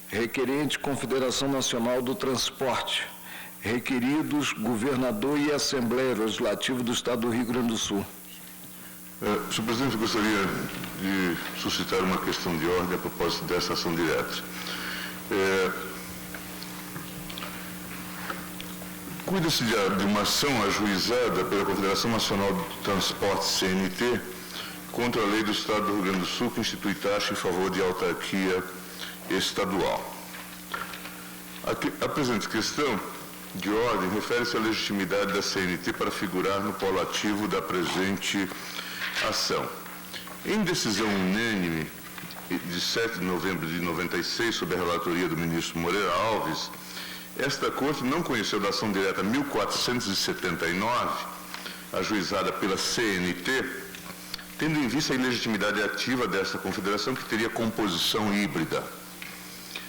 requerente Confederação Nacional do Transporte, Requeridos, governador e Assembleia Legislativa do Estado do Rio Grande do Sul. Senhor presidente, eu gostaria de suscitar uma questão de ordem a propósito dessa ação direta. Cuida-se de uma ação ajuizada pela Confederação Nacional de Transporte, CNT, contra a lei do Estado do Rio Grande do Sul, que institui taxa em favor de autarquia estadual. A presente questão de ordem refere-se à legitimidade da CNT para figurar no polo ativo da presente ação. Em decisão unânime de 7 de novembro de 96, sob a relatoria do ministro Moreira Alves, esta Corte não conheceu da ação direta 1479, ajuizada pela CNT, tendo em vista a ilegitimidade ativa desta confederação, que teria composição híbrida.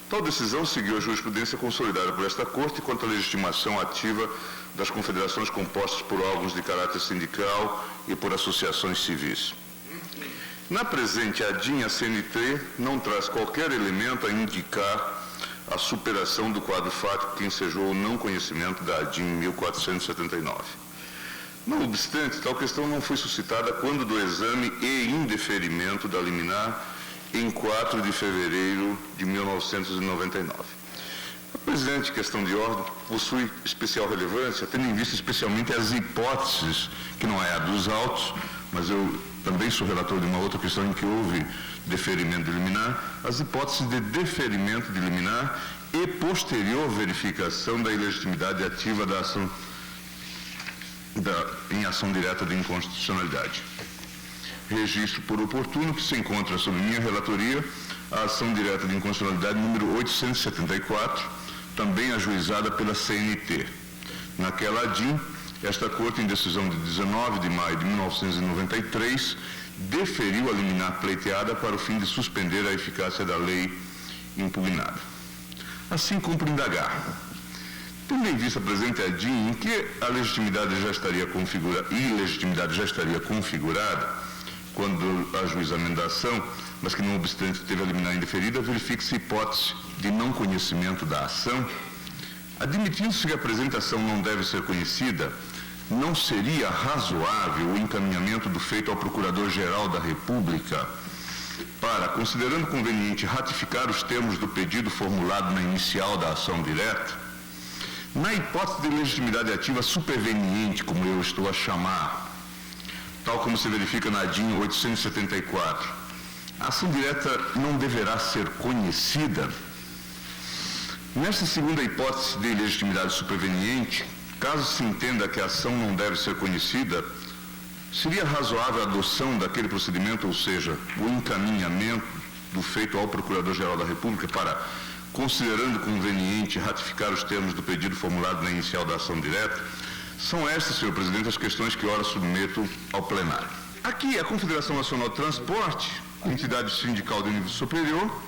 Tal decisão seguiu a jurisprudência consolidada por esta Corte quanto à legitimação ativa das confederações compostas por órgãos de caráter sindical e por associações civis. Na presente ADIM, a CNT não traz qualquer elemento a indicar a superação do quadro fático que ensejou o não conhecimento da ADIM 1479. Não obstante, tal questão não foi suscitada quando do exame e indeferimento da liminar em 4 de fevereiro de 1999. A presente questão de ordem possui especial relevância, tendo em vista especialmente as hipóteses, que não é a dos autos, mas eu também sou relator de uma outra questão em que houve deferimento de liminar, as hipóteses de deferimento de liminar e posterior verificação da ilegitimidade ativa da ação em ação direta de inconstitucionalidade. Registro por oportuno que se encontra sob minha relatoria a ação direta de inconstitucionalidade número 874, também ajuizada pela CNT. Naquela ADIM, esta Corte, em decisão de 19 de maio de 1993, deferiu a liminar pleiteada para o fim de suspender a eficácia da lei impugnada. Assim, cumpre indagar. Tendo em vista a presente ADIM, em que a legitimidade já estaria configurada, quando do ajuizamento da ação, mas que não obstante teve a liminar indeferida, verifique-se hipótese de não conhecimento da ação. Admitindo-se que a presente ação não deve ser conhecida, não seria razoável o encaminhamento do feito ao Procurador-Geral da República para, considerando conveniente, ratificar os termos do pedido formulado na inicial da ação direta? Na hipótese de legitimidade ativa superveniente, como eu estou a chamar, tal como se verifica na ADIM 874, a ação direta não deverá ser conhecida. Nesta segunda hipótese de legitimidade superveniente, caso se entenda que a ação não deve ser conhecida, seria razoável a adoção daquele procedimento, ou seja, o encaminhamento do feito ao Procurador-Geral da República para, considerando conveniente, ratificar os termos do pedido formulado na inicial da ação direta. São estas, senhor presidente, as questões que ora submeto ao plenário. Aqui, a Confederação Nacional de Transporte, entidade sindical de nível superior,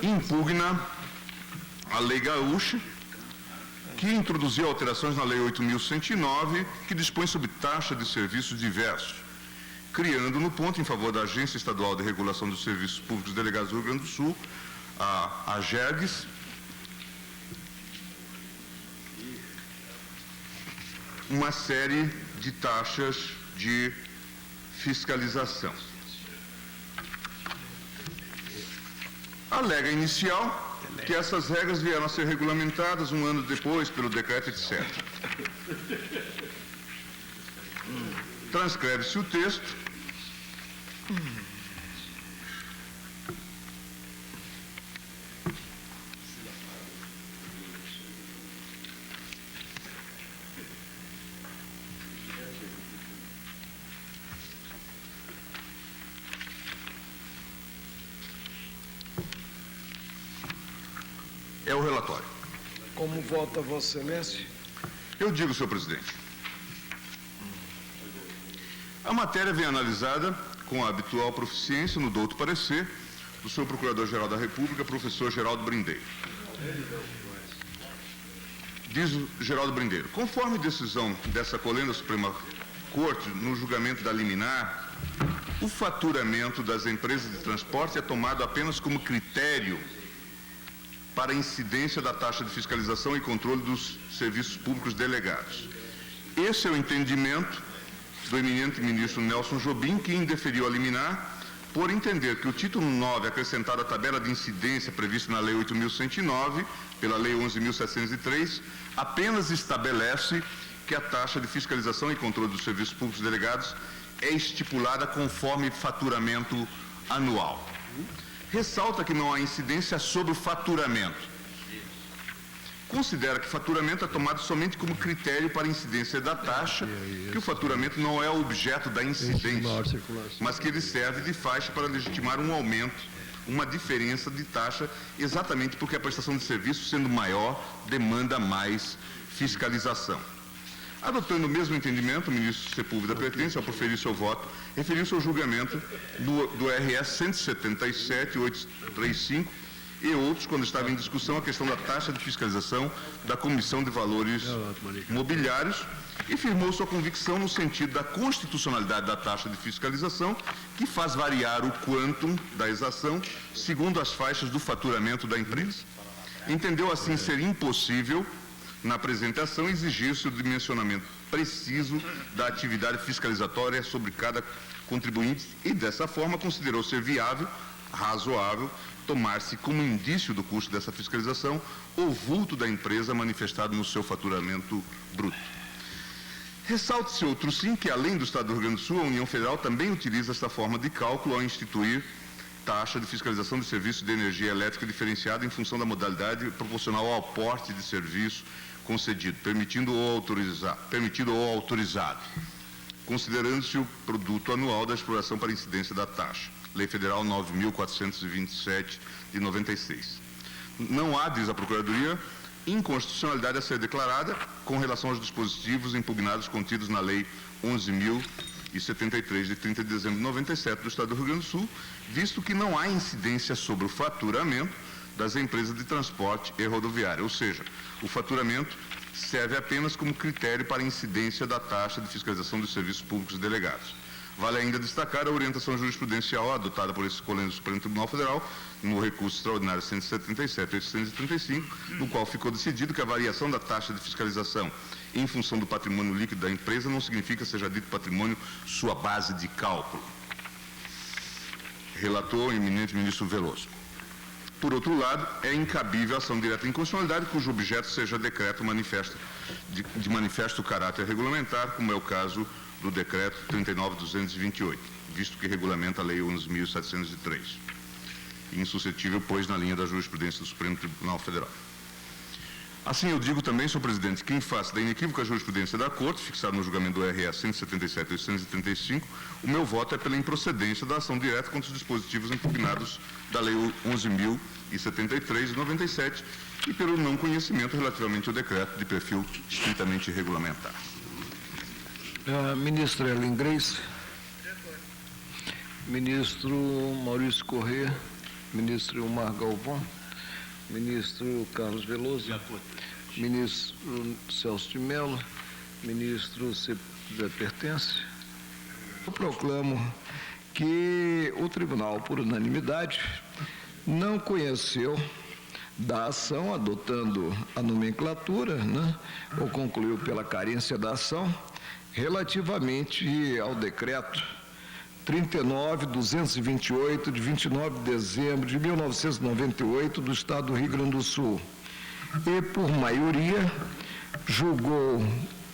impugna a Lei Gaúcha, que introduziu alterações na Lei 8.109, que dispõe sobre taxa de serviços diversos, criando no ponto em favor da Agência Estadual de Regulação dos Serviços Públicos Delegados do Rio Grande do Sul, a AGERGS, uma série de taxas de fiscalização. Alega inicial que essas regras vieram a ser regulamentadas um ano depois pelo decreto, etc. Transcreve-se o texto. É o relatório. Como vota Vossa Excelência? Eu digo, senhor presidente. A matéria vem analisada com a habitual proficiência no douto parecer do senhor Procurador-Geral da República, professor Geraldo Brindeiro. Diz o Geraldo Brindeiro: conforme decisão dessa colenda Suprema Corte, no julgamento da liminar, o faturamento das empresas de transporte é tomado apenas como critério para a incidência da taxa de fiscalização e controle dos serviços públicos delegados. Esse é o entendimento do eminente ministro Nelson Jobim, que indeferiu a liminar por entender que o título 9, acrescentado à tabela de incidência prevista na Lei 8.109, pela Lei 11.703, apenas estabelece que a taxa de fiscalização e controle dos serviços públicos delegados é estipulada conforme faturamento anual. Ressalta que não há incidência sobre o faturamento. Considera que faturamento é tomado somente como critério para a incidência da taxa, que o faturamento não é o objeto da incidência, mas que ele serve de faixa para legitimar um aumento, uma diferença de taxa, exatamente porque a prestação de serviço, sendo maior, demanda mais fiscalização. Adotando o mesmo entendimento, o ministro Sepúlveda Pertence, ao proferir seu voto, referiu-se ao julgamento do RS 177.835 e outros, quando estava em discussão a questão da taxa de fiscalização da Comissão de Valores Mobiliários, e firmou sua convicção no sentido da constitucionalidade da taxa de fiscalização, que faz variar o quantum da exação segundo as faixas do faturamento da empresa. Entendeu assim ser impossível, na apresentação, exigir-se o dimensionamento preciso da atividade fiscalizatória sobre cada contribuinte e, dessa forma, considerou ser viável, razoável, tomar-se como indício do custo dessa fiscalização o vulto da empresa manifestado no seu faturamento bruto. Ressalte-se outro sim que, além do Estado do Rio Grande do Sul, a União Federal também utiliza esta forma de cálculo ao instituir taxa de fiscalização de serviço de energia elétrica diferenciada em função da modalidade proporcional ao aporte de serviço concedido, permitido ou autorizado, considerando-se o produto anual da exploração para incidência da taxa. Lei Federal 9.427, de 96. Não há, diz a Procuradoria, inconstitucionalidade a ser declarada com relação aos dispositivos impugnados contidos na Lei 11.073, de 30 de dezembro de 97, do Estado do Rio Grande do Sul, visto que não há incidência sobre o faturamento das empresas de transporte e rodoviária, ou seja, o faturamento serve apenas como critério para a incidência da taxa de fiscalização dos serviços públicos delegados. Vale ainda destacar a orientação jurisprudencial adotada por esse colégio do Supremo Tribunal Federal no recurso extraordinário 177.835, no qual ficou decidido que a variação da taxa de fiscalização em função do patrimônio líquido da empresa não significa, seja dito patrimônio, sua base de cálculo. Relator o eminente ministro Veloso. Por outro lado, é incabível a ação direta de inconstitucionalidade cujo objeto seja decreto de manifesto caráter regulamentar, como é o caso do decreto 39.228, visto que regulamenta a Lei 11.703, insuscetível, pois, na linha da jurisprudência do Supremo Tribunal Federal. Assim, eu digo também, senhor presidente, que em face da inequívoca jurisprudência da Corte, fixada no julgamento do RS 177.835, o meu voto é pela improcedência da ação direta contra os dispositivos impugnados da Lei 11.073, de 97, e pelo não conhecimento relativamente ao decreto de perfil estritamente regulamentar. Ministra Ellen Grace. Ministro Maurício Corrêa. Ministro Ilmar Galvão. Ministro Carlos Veloso. Ministro Celso de Mello. Ministro Sepúlveda Pertence. Eu proclamo que o tribunal, por unanimidade, não conheceu da ação, adotando a nomenclatura, ou concluiu pela carência da ação, relativamente ao decreto 39.228, de 29 de dezembro de 1998, do Estado do Rio Grande do Sul, e, por maioria, julgou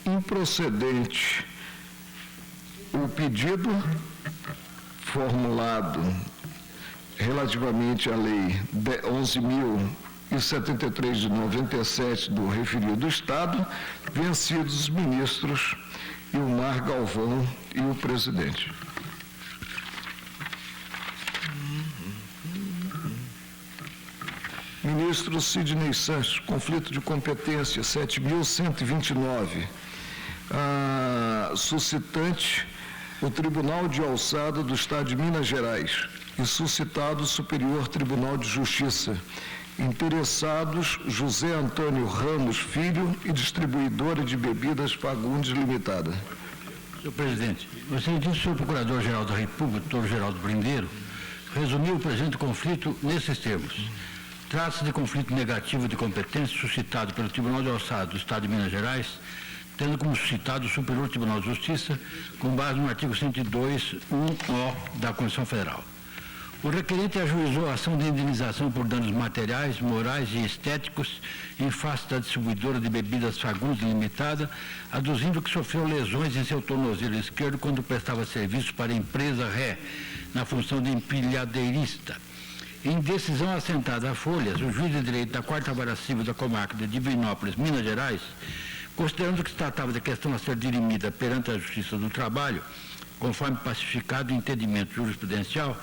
improcedente o pedido formulado relativamente à Lei 11.073 de 97 do referido Estado, vencidos os ministros Ilmar Galvão e o presidente. Ministro Sidney Sanches, conflito de competência 7.129, suscitante o Tribunal de Alçada do Estado de Minas Gerais e suscitado o Superior Tribunal de Justiça. Interessados José Antônio Ramos Filho e distribuidora de bebidas Fagundes Limitada. Senhor presidente, o senhor Procurador-Geral da República, doutor Geraldo Brindeiro, resumiu o presente conflito nesses termos. Trata-se de conflito negativo de competência suscitado pelo Tribunal de Alçada do Estado de Minas Gerais, tendo como suscitado o Superior Tribunal de Justiça, com base no artigo 102, 1O da Constituição Federal. O requerente ajuizou a ação de indenização por danos materiais, morais e estéticos em face da distribuidora de bebidas Fagundes Limitada, aduzindo que sofreu lesões em seu tornozelo esquerdo quando prestava serviço para a empresa ré, na função de empilhadeirista. Em decisão assentada a folhas, o juiz de direito da 4ª Vara Civil da Comarca de Divinópolis, Minas Gerais, considerando que se tratava de questão a ser dirimida perante a Justiça do Trabalho, conforme pacificado o entendimento jurisprudencial,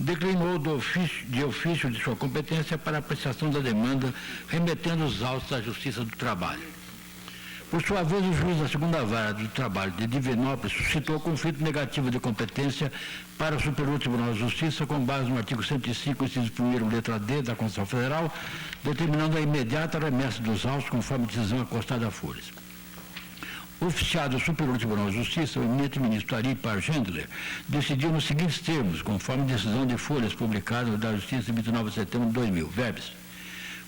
declinou de ofício de sua competência para a apreciação da demanda, remetendo os autos à Justiça do Trabalho. Por sua vez, o juiz da 2ª Vara do Trabalho de Divinópolis suscitou conflito negativo de competência para o Superior Tribunal de Justiça com base no artigo 105, inciso 1º, letra D da Constituição Federal, determinando a imediata remessa dos autos conforme decisão acostada a folhas. O oficiado do Superior Tribunal de Justiça, o eminente ministro Ari Pargendler, decidiu nos seguintes termos, conforme decisão de folhas publicada da Justiça de 29 de setembro de 2000, verbis.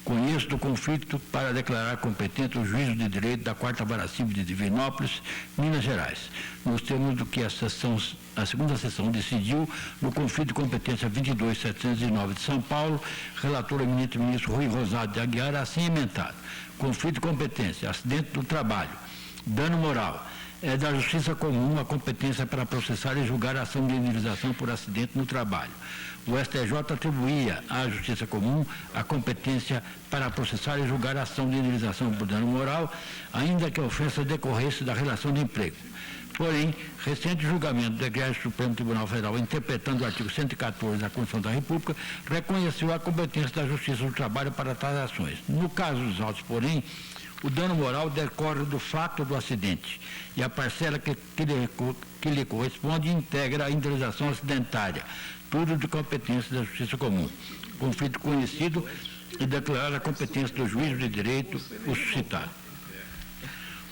Conheço do conflito para declarar competente o juízo de direito da 4ª Vara Civil de Divinópolis, Minas Gerais, nos termos do que a 2ª sessão decidiu no conflito de competência 22.709 de São Paulo, relator eminente ministro Rui Rosado de Aguiar, assim emendado. Conflito de competência, acidente do trabalho, dano moral. É da Justiça Comum a competência para processar e julgar a ação de indenização por acidente no trabalho. O STJ atribuía à Justiça Comum a competência para processar e julgar a ação de indenização por dano moral, ainda que a ofensa decorresse da relação de emprego. Porém, recente julgamento do Egrégio Supremo Tribunal Federal, interpretando o artigo 114 da Constituição da República, reconheceu a competência da Justiça do Trabalho para tais ações. No caso dos autos, porém, o dano moral decorre do fato do acidente e a parcela que lhe corresponde integra a indenização acidentária, tudo de competência da Justiça Comum. Conflito conhecido e declarar a competência do juízo de direito o suscitado.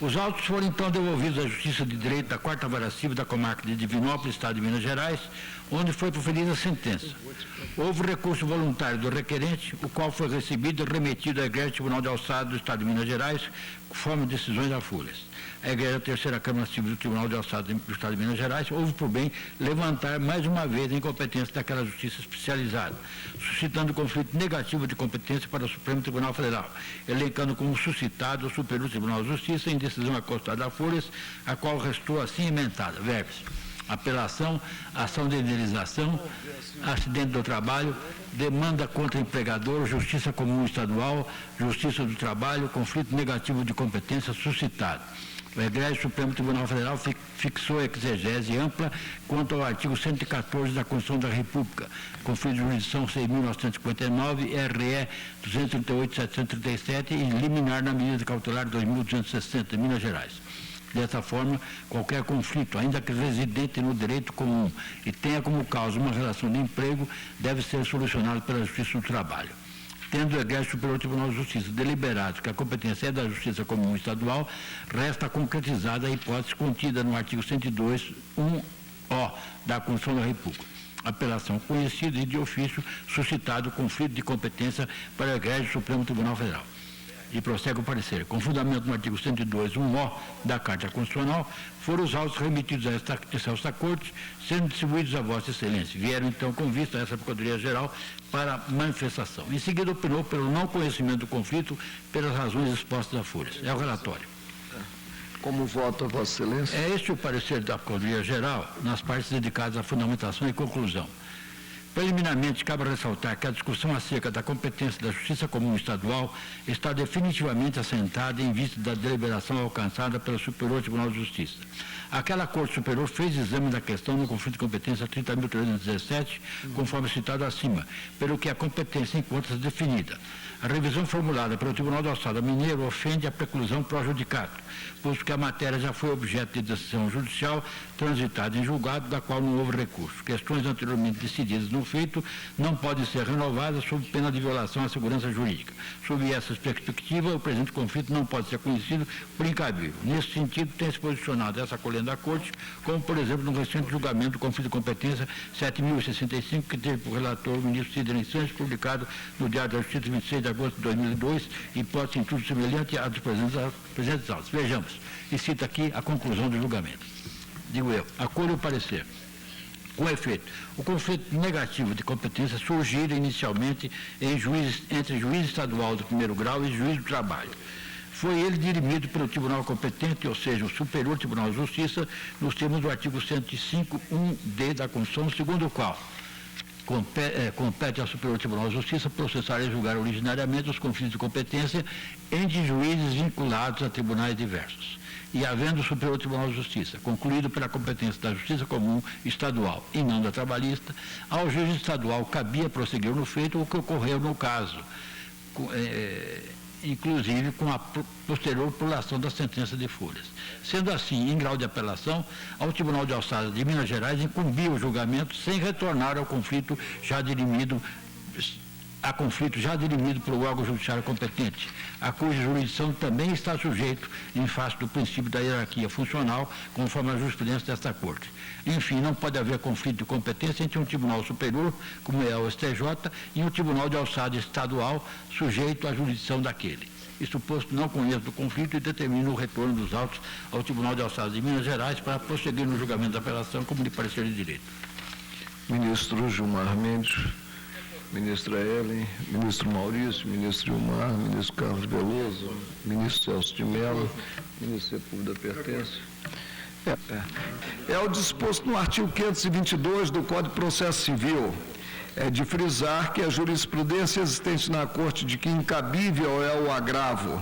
Os autos foram então devolvidos à Justiça de Direito da 4ª Vara Civil da Comarca de Divinópolis, Estado de Minas Gerais, onde foi proferida a sentença. Houve recurso voluntário do requerente, o qual foi recebido e remetido à Egrégio Tribunal de Alçada do Estado de Minas Gerais, conforme decisões da folhas. A Egrégio 3ª Câmara Civil do Tribunal de Alçada do Estado de Minas Gerais houve por bem levantar mais uma vez a incompetência daquela justiça especializada, suscitando conflito negativo de competência para o Supremo Tribunal Federal, elencando como suscitado o Superior Tribunal de Justiça em decisão acostada a folhas, a qual restou assim emendada. Verbos. Apelação, ação de indenização, acidente do trabalho, demanda contra empregador, Justiça Comum Estadual, Justiça do Trabalho, conflito negativo de competência suscitado. O Egrégio Supremo Tribunal Federal fixou a exegese ampla quanto ao artigo 114 da Constituição da República, conflito de jurisdição 6.959, RE 238.737 e liminar na medida cautelar 2.260, Minas Gerais. Dessa forma, qualquer conflito, ainda que residente no direito comum e tenha como causa uma relação de emprego, deve ser solucionado pela Justiça do Trabalho. Tendo o Egrégio Superior Tribunal de Justiça deliberado que a competência é da Justiça Comum Estadual, resta concretizada a hipótese contida no artigo 102, 1O da Constituição da República. Apelação conhecida e de ofício suscitado conflito de competência para o Egrégio Supremo Tribunal Federal. E prossegue o parecer. Com fundamento no artigo 102, 1O da Carta Constitucional, foram os autos remetidos a esta Corte, sendo distribuídos a Vossa Excelência. Vieram, então, com vista a essa Procuradoria-Geral para manifestação. Em seguida, opinou pelo não conhecimento do conflito pelas razões expostas a folhas. É o relatório. Como vota Vossa Excelência? É este o parecer da Procuradoria-Geral nas partes dedicadas à fundamentação e conclusão. Preliminarmente, cabe ressaltar que a discussão acerca da competência da Justiça Comum Estadual está definitivamente assentada em vista da deliberação alcançada pelo Superior Tribunal de Justiça. Aquela Corte Superior fez exame da questão no conflito de competência 30.317, conforme citado acima, pelo que a competência encontra-se definida. A revisão formulada pelo Tribunal de Alçada Mineiro ofende a preclusão pro judicato, posto que a matéria já foi objeto de decisão judicial transitada em julgado, da qual não houve recurso. Questões anteriormente decididas no feito não pode ser renovada sob pena de violação à segurança jurídica. Sob essa perspectiva, o presente conflito não pode ser conhecido por incabível. Nesse sentido, tem se posicionado essa colenda da Corte, como, por exemplo, no recente julgamento do conflito de competência 7.065, que teve por relator o ministro Sidney Santos, publicado no Diário da Justiça, 26 de agosto de 2002, hipótese em tudo semelhante à dos presentes autos. Vejamos, e cita aqui a conclusão do julgamento. Digo eu, acolho o parecer. Com efeito, o conflito negativo de competência surgira inicialmente entre juiz estadual do primeiro grau e juiz do trabalho. Foi ele dirimido pelo tribunal competente, ou seja, o Superior Tribunal de Justiça, nos termos do artigo 105.1d da Constituição, segundo o qual compete ao Superior Tribunal de Justiça processar e julgar originariamente os conflitos de competência entre juízes vinculados a tribunais diversos. E havendo o Superior Tribunal de Justiça concluído pela competência da Justiça Comum Estadual e não da trabalhista, ao juiz estadual cabia prosseguir no feito o que ocorreu no caso, inclusive com a posterior prolação da sentença de folhas. Sendo assim, em grau de apelação, ao Tribunal de Alçada de Minas Gerais incumbia o julgamento sem retornar ao conflito já dirimido pelo órgão judiciário competente, a cuja jurisdição também está sujeito em face do princípio da hierarquia funcional, conforme a jurisprudência desta Corte. Enfim, não pode haver conflito de competência entre um tribunal superior, como é o STJ, e um tribunal de alçada estadual, sujeito à jurisdição daquele. Isto posto, não conheço do conflito e determino o retorno dos autos ao Tribunal de Alçada de Minas Gerais para prosseguir no julgamento da apelação como de parecer de direito. Ministro Gilmar Mendes, ministra Ellen, ministro Maurício, ministro Gilmar, ministro Carlos Veloso, ministro Celso de Mello, ministro Sepúlveda Pertence. É o disposto no artigo 522 do Código de Processo Civil. É de frisar que a jurisprudência existente na Corte de que incabível é o agravo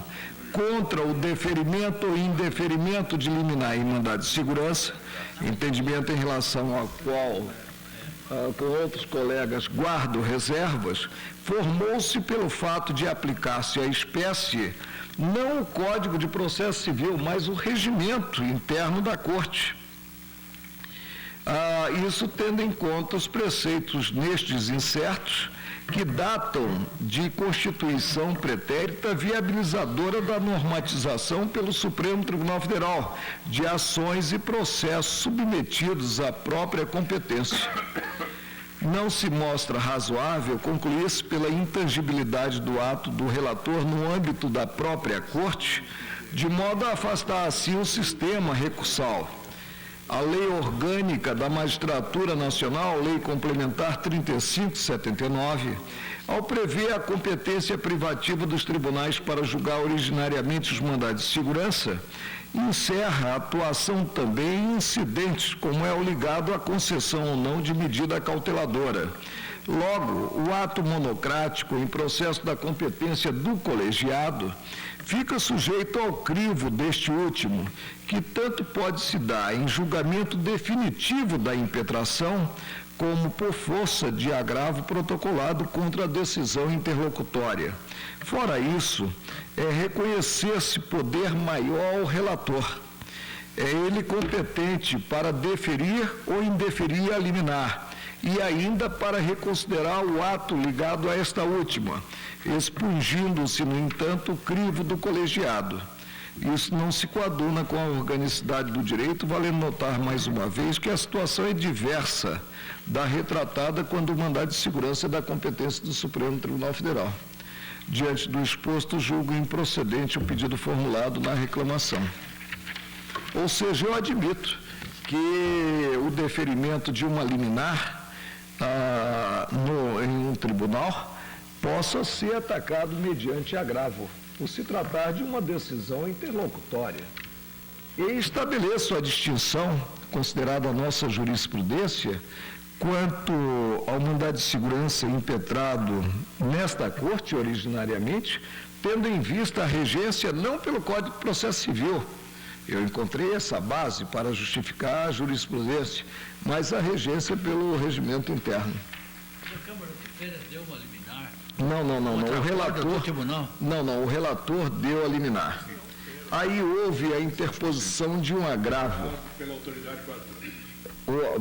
contra o deferimento ou indeferimento de liminar em mandado de segurança, entendimento em relação ao qual com outros colegas guardo reservas, formou-se pelo fato de aplicar-se à espécie não o Código de Processo Civil, mas o regimento interno da Corte. Isso tendo em conta os preceitos nestes incertos, que datam de constituição pretérita viabilizadora da normatização pelo Supremo Tribunal Federal de ações e processos submetidos à própria competência. Não se mostra razoável concluir-se pela intangibilidade do ato do relator no âmbito da própria Corte, de modo a afastar assim o sistema recursal. A Lei Orgânica da Magistratura Nacional, Lei Complementar 3579, ao prever a competência privativa dos tribunais para julgar originariamente os mandados de segurança, encerra a atuação também em incidentes, como é o ligado à concessão ou não de medida cauteladora. Logo, o ato monocrático em processo da competência do colegiado fica sujeito ao crivo deste último, que tanto pode se dar em julgamento definitivo da impetração, como por força de agravo protocolado contra a decisão interlocutória. Fora isso, é reconhecer-se poder maior ao relator. É ele competente para deferir ou indeferir a liminar, e ainda para reconsiderar o ato ligado a esta última, expungindo-se, no entanto, o crivo do colegiado. Isso não se coaduna com a organicidade do direito, valendo notar mais uma vez que a situação é diversa da retratada quando o mandado de segurança é da competência do Supremo Tribunal Federal. Diante do exposto, julgo improcedente o pedido formulado na reclamação. Ou seja, eu admito que o deferimento de uma liminar em um tribunal possa ser atacado mediante agravo, por se tratar de uma decisão interlocutória. E estabeleço a distinção, considerada a nossa jurisprudência, quanto ao mandado de segurança impetrado nesta Corte originariamente, tendo em vista a regência não pelo Código de Processo Civil. Eu encontrei essa base para justificar a jurisprudência, mas a regência pelo regimento interno. A Câmara deu uma liminar? Não. O relator. O relator deu a liminar. Aí houve a interposição de um agravo. Pela autoridade coatora.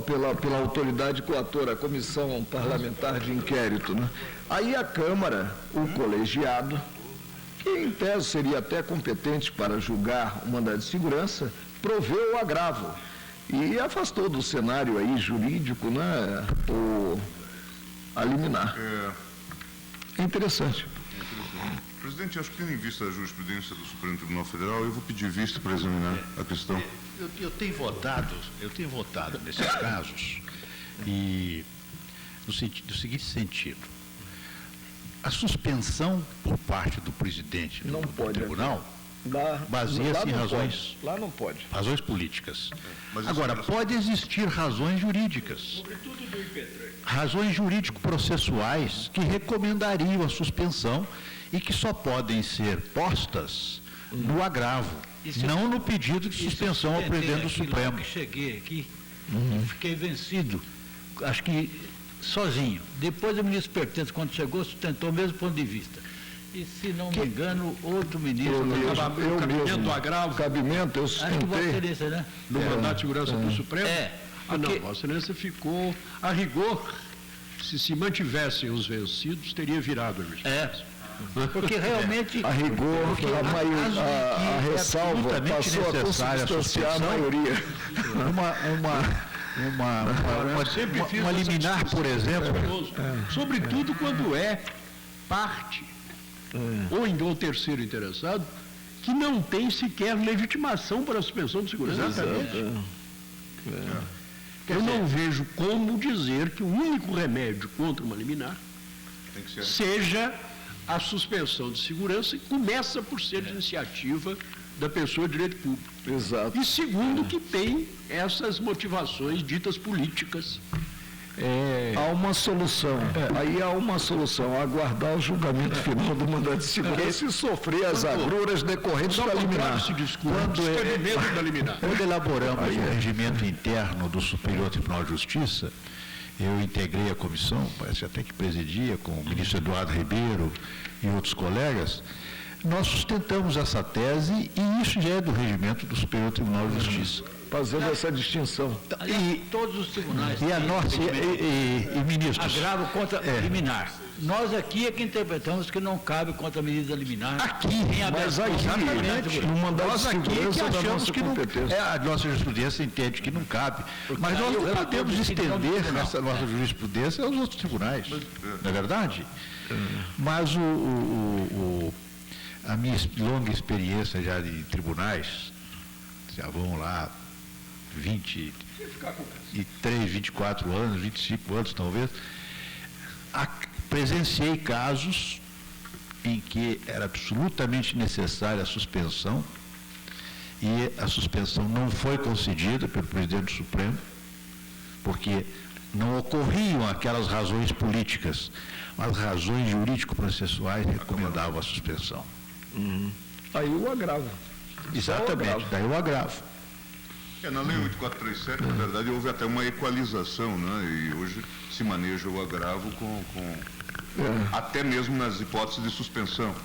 pela autoridade coatora, a Comissão Parlamentar de Inquérito, né? Aí a Câmara, o colegiado, que em tese seria até competente para julgar o mandado de segurança, proveu o agravo e afastou do cenário aí jurídico, né, a liminar. É interessante. Presidente, acho que tendo em vista a jurisprudência do Supremo Tribunal Federal, eu vou pedir vista para examinar a questão. Eu tenho votado nesses casos e no seguinte sentido: a suspensão por parte do presidente do tribunal baseia-se em razões. Lá não pode. Razões políticas. Mas Agora, pode existir razões jurídicas. Razões jurídico-processuais que recomendariam a suspensão e que só podem ser postas no agravo, não no pedido de suspensão ao presidente do Supremo. Que cheguei aqui, fiquei vencido, acho que sozinho. Depois o ministro Pertence, quando chegou, sustentou o mesmo ponto de vista. E, se não me engano, outro ministro... Eu mesmo. Do agravo. Cabimento, eu Acho que Vossa sustentei. Excelência, né? No mandato de segurança do Supremo? Porque, Não, Vossa Excelência ficou, a rigor, se mantivessem os vencidos, teria virado a justiça. Porque realmente... A rigor, a ressalva passou a consubstanciar a maioria. Uma liminar, por exemplo, Sobretudo quando é parte, ou terceiro interessado, que não tem sequer legitimação para a suspensão de segurança. Exatamente. Eu não vejo como dizer que o único remédio contra uma liminar Tem que ser. seja a suspensão de segurança, e começa por ser de iniciativa da pessoa de direito público. Exato. E segundo, que tem essas motivações ditas políticas. Há uma solução. Aí há uma solução: aguardar o julgamento final do mandado de segurança e sofrer as agruras decorrentes da liminar. Se discute descabimento da liminar. Quando elaboramos o regimento interno do Superior Tribunal de Justiça, eu integrei a comissão, parece até que presidia, com o ministro Eduardo Ribeiro e outros colegas. Nós sustentamos essa tese e isso já é do regimento do Superior Tribunal de Justiça. Fazendo essa distinção. E todos os tribunais E a nossa, ministros, agravo contra liminar. Nós aqui é que interpretamos que não cabe contra a medida liminar. aqui, Mas aí, no mandado de nós aqui é que segurança da achamos nossa que não, competência. a nossa jurisprudência entende que não cabe, mas nós aí o não relator podemos disse que não estender tribunal. essa nossa jurisprudência aos outros tribunais, não é verdade? Mas a minha longa experiência já de tribunais, já vão lá 23, 24 anos, 25 anos talvez, presenciei casos em que era absolutamente necessária a suspensão e a suspensão não foi concedida pelo presidente do Supremo, porque não ocorriam aquelas razões políticas, mas razões jurídico-processuais recomendavam a suspensão. Aí o agravo. Exatamente, daí o agravo. Na Lei 8437, na verdade, houve até uma equalização, né? E hoje se maneja o agravo até mesmo nas hipóteses de suspensão.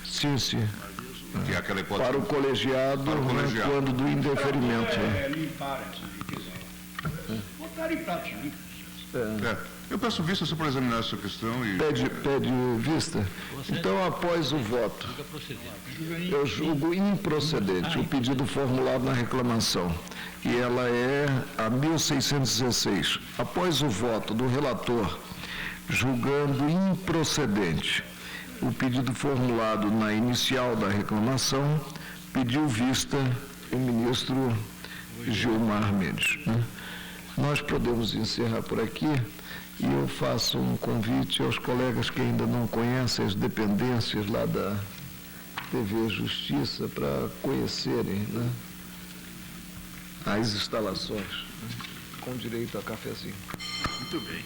Sim. Que é aquela hipótese. Para o colegiado, quando do indeferimento. Limpar essa questão. Botar em pratos limpos. Eu peço vista só para examinar essa questão e... Pede vista? Então, após o voto, eu julgo improcedente o pedido formulado na reclamação, e ela é a 1616. Após o voto do relator, julgando improcedente o pedido formulado na inicial da reclamação, pediu vista o ministro Gilmar Mendes. Nós podemos encerrar por aqui. E eu faço um convite aos colegas que ainda não conhecem as dependências lá da TV Justiça para conhecerem, né, as instalações, com direito a cafezinho. Muito bem.